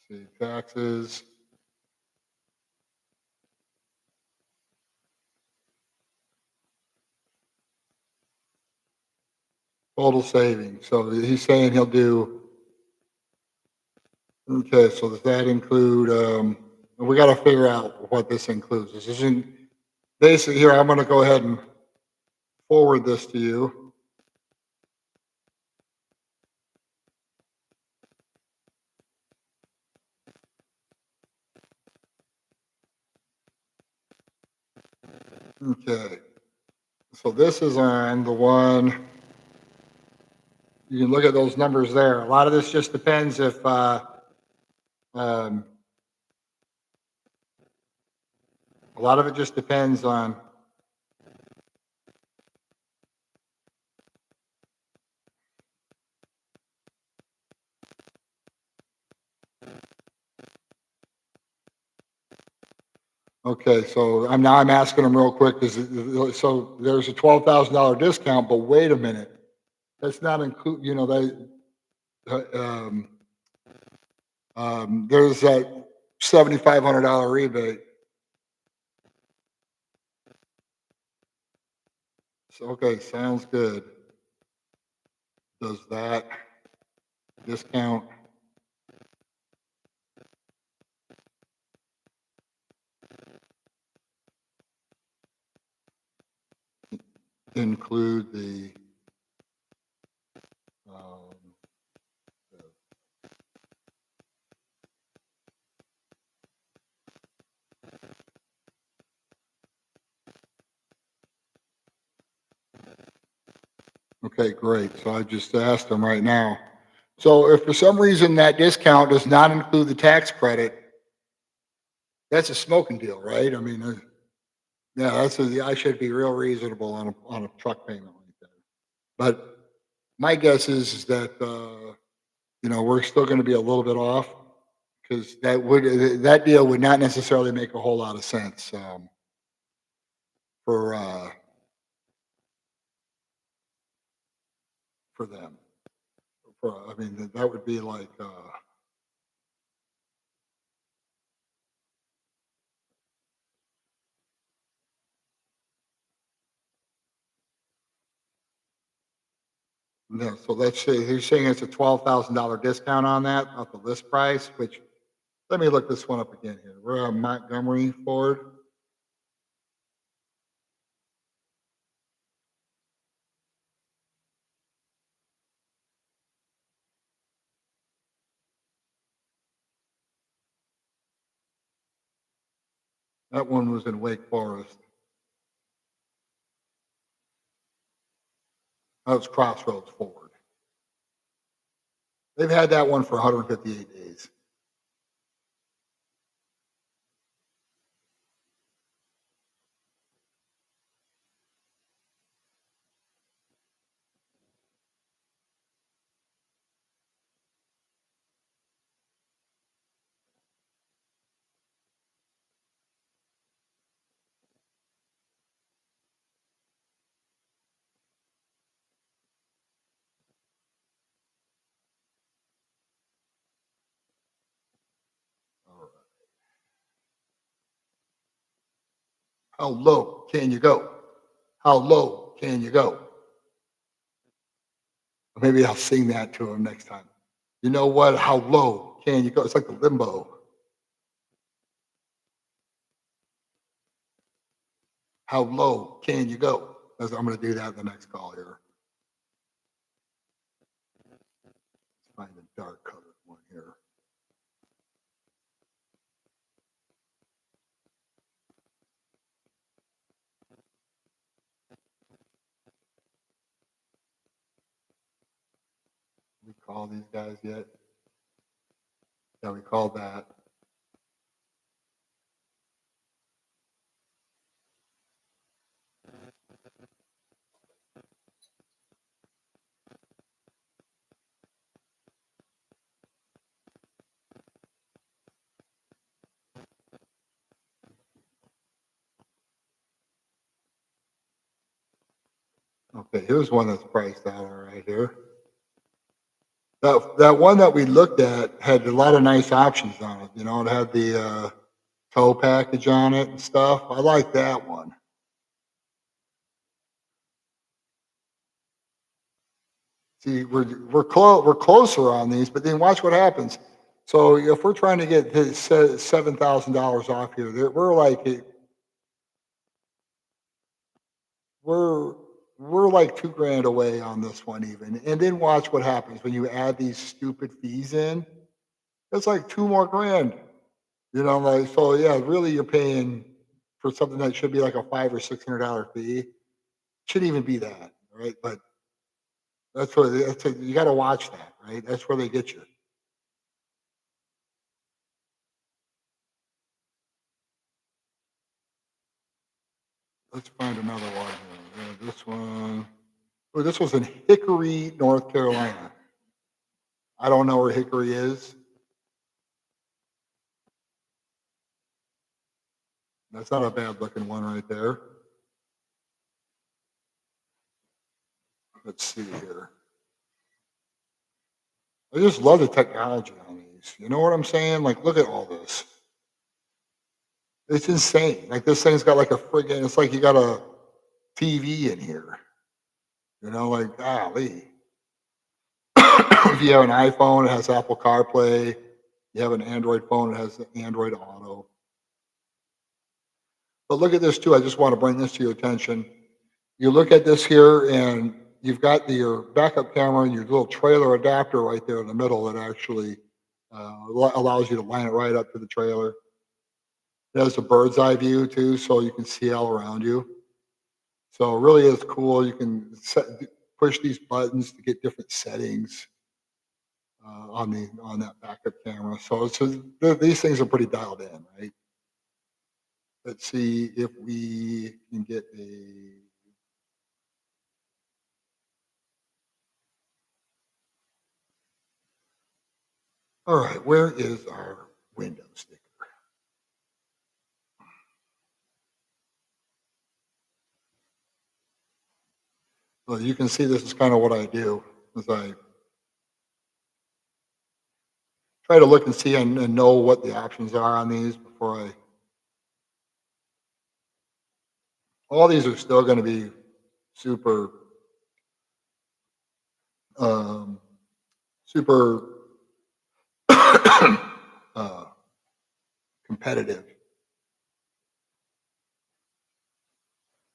see taxes. Total savings. So he's saying he'll do, okay, so does that include, we got to figure out what this includes. This isn't, basically here, I'm going to go ahead and forward this to you. Okay. So this is on the one, you can look at those numbers there. A lot of this just depends if, um, a lot of it just depends on, okay, so I'm asking them real quick, so there's a $12,000 discount, but wait a minute. That's not include, there's that $7,500 rebate. So, okay, sounds good. Does that discount include the, um, okay, great. So I just asked them right now. So if for some reason that discount does not include the tax credit, that's a smoking deal, right? I mean, yeah, I should be real reasonable on a truck payment like that. But my guess is that, we're still going to be a little bit off because that deal would not necessarily make a whole lot of sense, for, for them. I mean, that would be like, no, so let's say he's saying it's a $12,000 discount on that, off the list price, which, let me look this one up again here. We're on Montgomery Ford. That one was in Wake Forest. That was Crossroads Ford. They've had that one for 158 days. All right. How low can you go? How low can you go? Maybe I'll sing that to him next time. You know what? How low can you go? It's like the limbo. How low can you go? I'm going to do that in the next call here. Let's find a dark colored one here. We call these guys yet? Yeah, we called that. Okay, here's one that's priced out all right here. That one that we looked at had a lot of nice options on it. You know, it had the tow package on it and stuff. I like that one. See, we're closer on these, but then watch what happens. So if we're trying to get $7,000 off here, we're like we're like $2,000 away on this one even. And then watch what happens when you add these stupid fees in. It's like two more grand. You know, like so. Yeah, really, you're paying for something that should be like a $500 or $600 fee. Shouldn't even be that, right? But you got to watch that, right? That's where they get you. Let's find another one here. Yeah, this one. Oh, this was in Hickory, North Carolina. I don't know where Hickory is. That's not a bad looking one right there. Let's see here. I just love the technology on these. You know what I'm saying? Like, look at all this. It's insane. Like this thing's got like a friggin', it's like you got a TV in here. You know, like golly. If you have an iPhone, it has Apple CarPlay. You have an Android phone, it has Android Auto. But look at this too. I just want to bring this to your attention. You look at this here, and you've got your backup camera and your little trailer adapter right there in the middle that actually allows you to line it right up to the trailer. It has a bird's eye view too, so you can see all around you. So it really is cool. You can push these buttons to get different settings on that backup camera. These things are pretty dialed in, right? Let's see if we can get a. All right, where is our window sticker? Well, you can see this is kind of what I do, is I try to look and see and know what the options are on these before I. All these are still going to be super, um, super uh, competitive.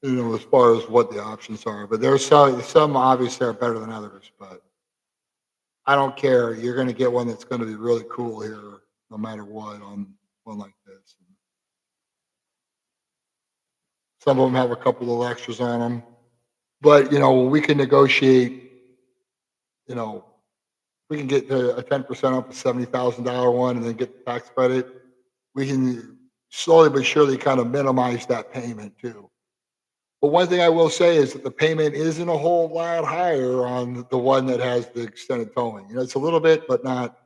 You know, as far as what the options are, but there's some obviously are better than others, but I don't care. You're going to get one that's going to be really cool here, no matter what, on one like this. Some of them have a couple of extras on them, but you know, we can negotiate. You know, we can get a 10% off a $70,000 one, and then get the tax credit. We can slowly but surely kind of minimize that payment too. But one thing I will say is that the payment isn't a whole lot higher on the one that has the extended towing. You know, it's a little bit, but not.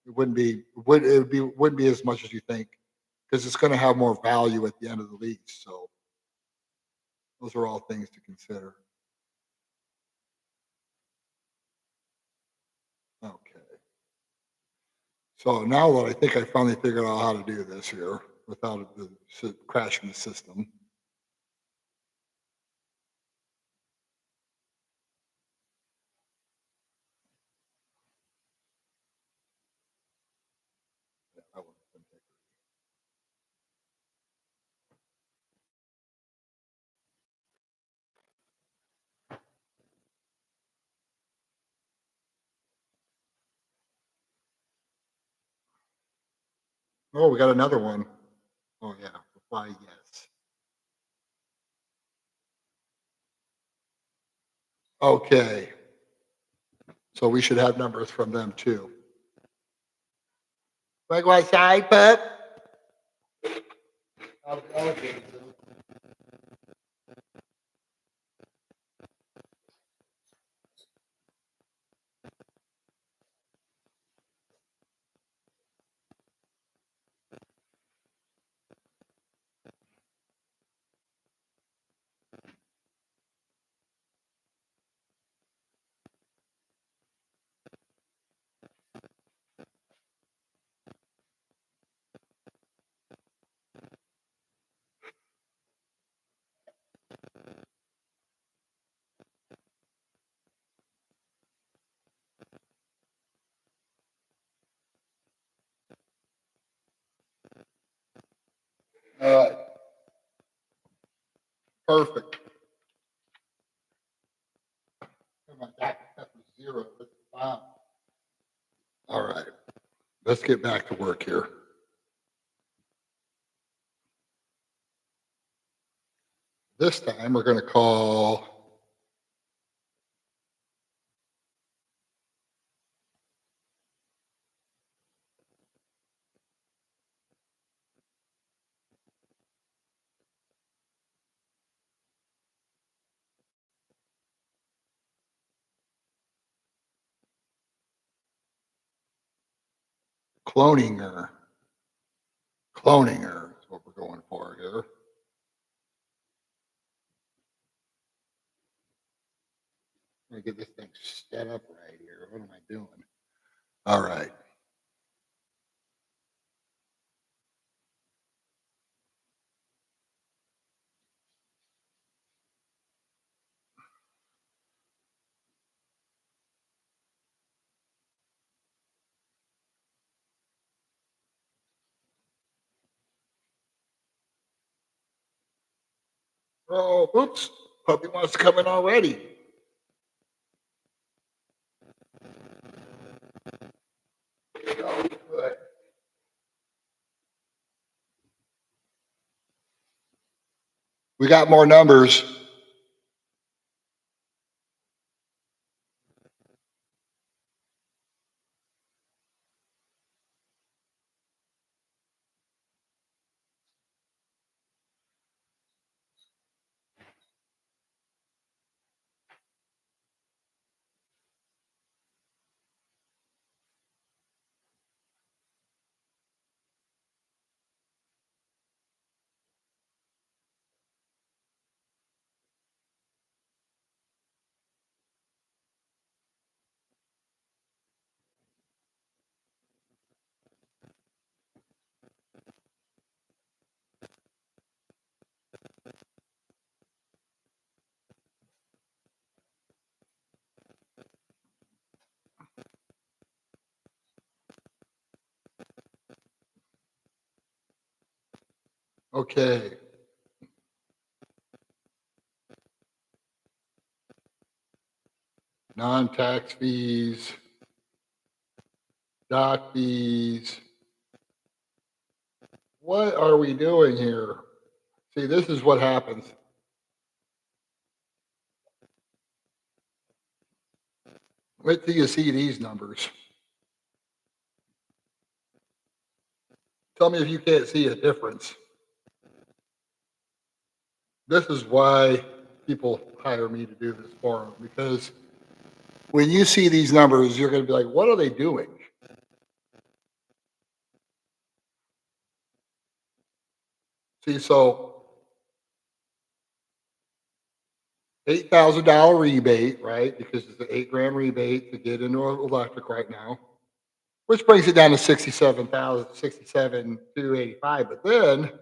Wouldn't be as much as you think, because it's going to have more value at the end of the lease. So those are all things to consider. Okay. So now that I think I finally figured out how to do this here without crashing the system. I wouldn't think that. Oh, we got another one. Oh, yeah, reply yes. Okay. So we should have numbers from them too. Like what side, pup? All right. Perfect. Oh my God, that was 0. That's wow. All right. Let's get back to work here. This time we're going to call Cloninger. Cloninger is what we're going for here. Let me get this thing set up right here. What am I doing? All right. Oh, oops. Puppy wants to come in already. Oh, good. We got more numbers. Okay. Non-tax fees, dock fees. What are we doing here? See, this is what happens. Wait till you see these numbers. Tell me if you can't see a difference. This is why people hire me to do this for them, because when you see these numbers, you're going to be like, what are they doing? See, so $8,000 rebate, right? Because it's an $8,000 rebate to get into electric right now, which brings it down to 67,000, 67,285. But then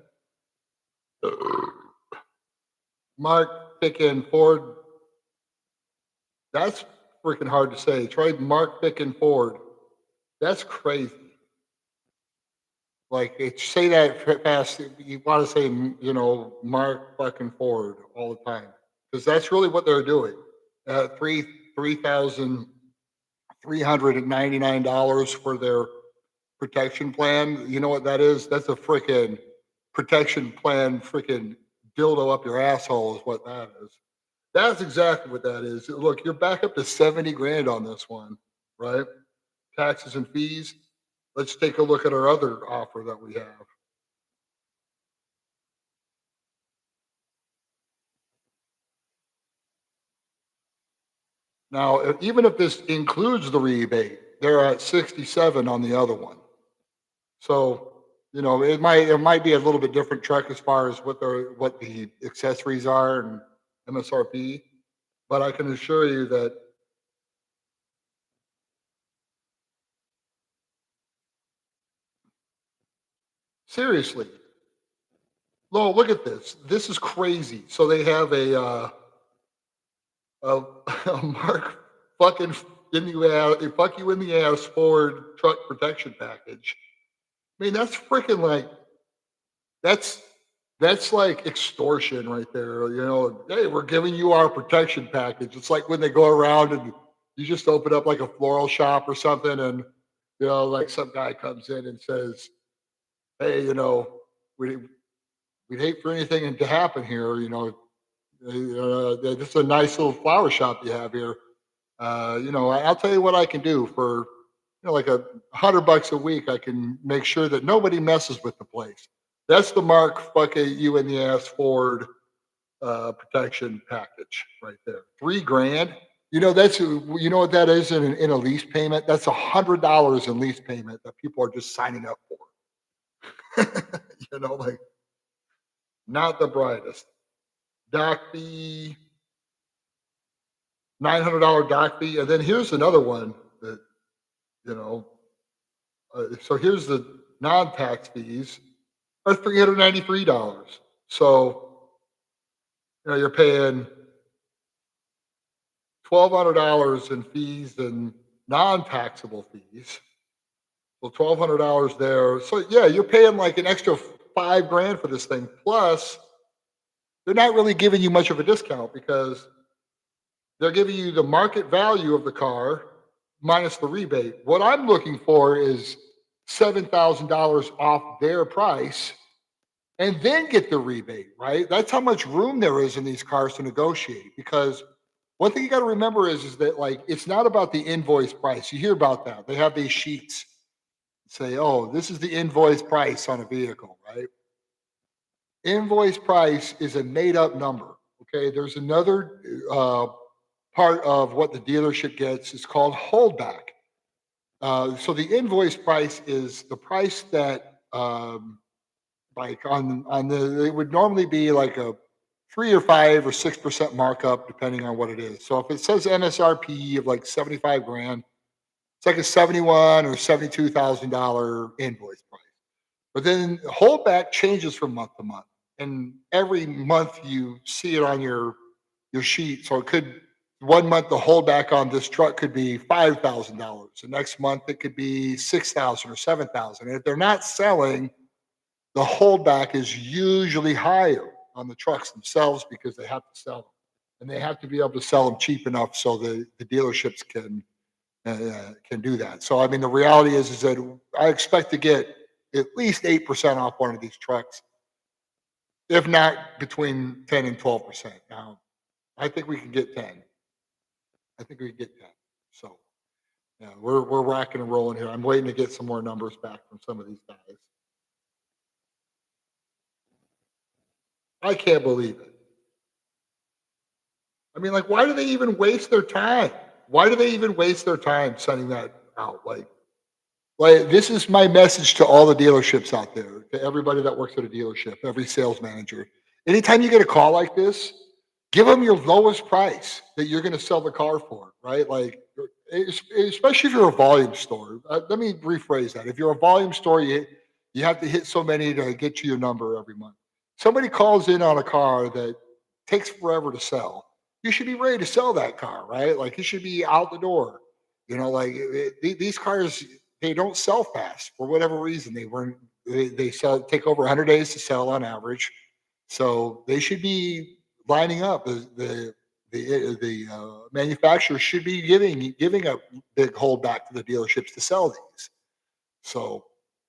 Mark picking Ford, that's freaking hard to say. Try Mark picking Ford. That's crazy. Like, say that fast. You want to say, Mark fucking Ford all the time, because that's really what they're doing. $3,399 for their protection plan. You know what that is? That's a freaking protection plan, freaking dildo up your asshole is what that is. That's exactly what that is. Look, you're back up to 70 grand on this one, right? Taxes and fees. Let's take a look at our other offer that we have. Now, even if this includes the rebate, they're at 67 on the other one. So, it might be a little bit different truck as far as what the accessories are and MSRP, but I can assure you that seriously, Lowell, look at this. This is crazy. So they have a, a Mark fucking in the ass, a fuck you in the ass Ford truck protection package. I mean, that's freaking like That's that's like extortion right there. Hey, we're giving you our protection package. It's like when they go around and you just open up like a floral shop or something, and like some guy comes in and says, "Hey, we we'd hate for anything to happen here. This is a nice little flower shop you have here. I'll tell you what I can do for like $100 a week. I can make sure that nobody messes with the place. That's the Mark fucking you in the ass Ford protection package right there. 3 grand. What that is in a lease payment. That's $100 in lease payment that people are just signing up for. Like not the brightest. Doc fee, $900 doc fee, and then here's another one that you know. So here's the non-tax fees are $393. So you're paying $1,200 in fees and non-taxable fees. So $1,200 there. So yeah, you're paying like an extra 5 grand for this thing. Plus, they're not really giving you much of a discount because they're giving you the market value of the car minus the rebate. What I'm looking for is $7,000 off their price and then get the rebate, right? That's how much room there is in these cars to negotiate. Because one thing you got to remember is that like it's not about the invoice price. You hear about that. They have these sheets say, oh, this is the invoice price on a vehicle, right? Invoice price is a made up number. Okay. There's another part of what the dealership gets. It's called holdback. So the invoice price is the price that like on the it would normally be like a 3 or 5 or 6% markup depending on what it is. So if it says MSRP of like 75 grand, it's like a 71 or $72,000 invoice price. But then holdback changes from month to month, and every month you see it on your sheet. So it could one month the holdback on this truck could be $5,000. The next month it could be 6,000 or 7,000. And if they're not selling, the holdback is usually higher on the trucks themselves because they have to sell them, and they have to be able to sell them cheap enough so the dealerships can do that. So I mean, the reality is that I expect to get at least 8% off one of these trucks, if not between 10 and 12%. Now, I think we can get 10. I think we can get 10. So yeah, we're rocking and rolling here. I'm waiting to get some more numbers back from some of these guys. I can't believe it. I mean, like, why do they even waste their time? Why do they even waste their time sending that out? Like this is my message to all the dealerships out there, to everybody that works at a dealership, every sales manager. Anytime you get a call like this, give them your lowest price that you're going to sell the car for, right? Like, especially if you're a volume store. Let me rephrase that. If you're a volume store, you have to hit so many to get you your number every month. Somebody calls in on a car that takes forever to sell. You should be ready to sell that car, right? Like it should be out the door. Like these cars, they don't sell fast for whatever reason. They sell take over 100 days to sell on average. So they should be lining up. The manufacturer should be giving a big holdback to the dealerships to sell these. So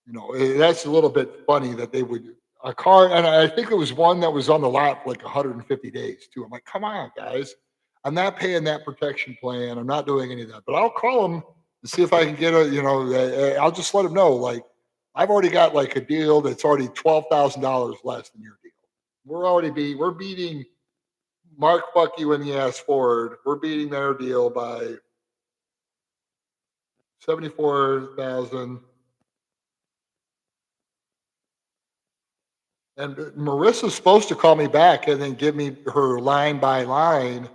That's a little bit funny that they would, a car, and I think it was one that was on the lot for like 150 days too. I'm like, come on, guys. I'm not paying that protection plan. I'm not doing any of that, but I'll call them and see if I can get I'll just let them know, like, I've already got like a deal that's already $12,000 less than your deal. We're beating Mark Fuck You in the ass Ford. We're beating their deal by 74,000. And Marissa's supposed to call me back and then give me her line by line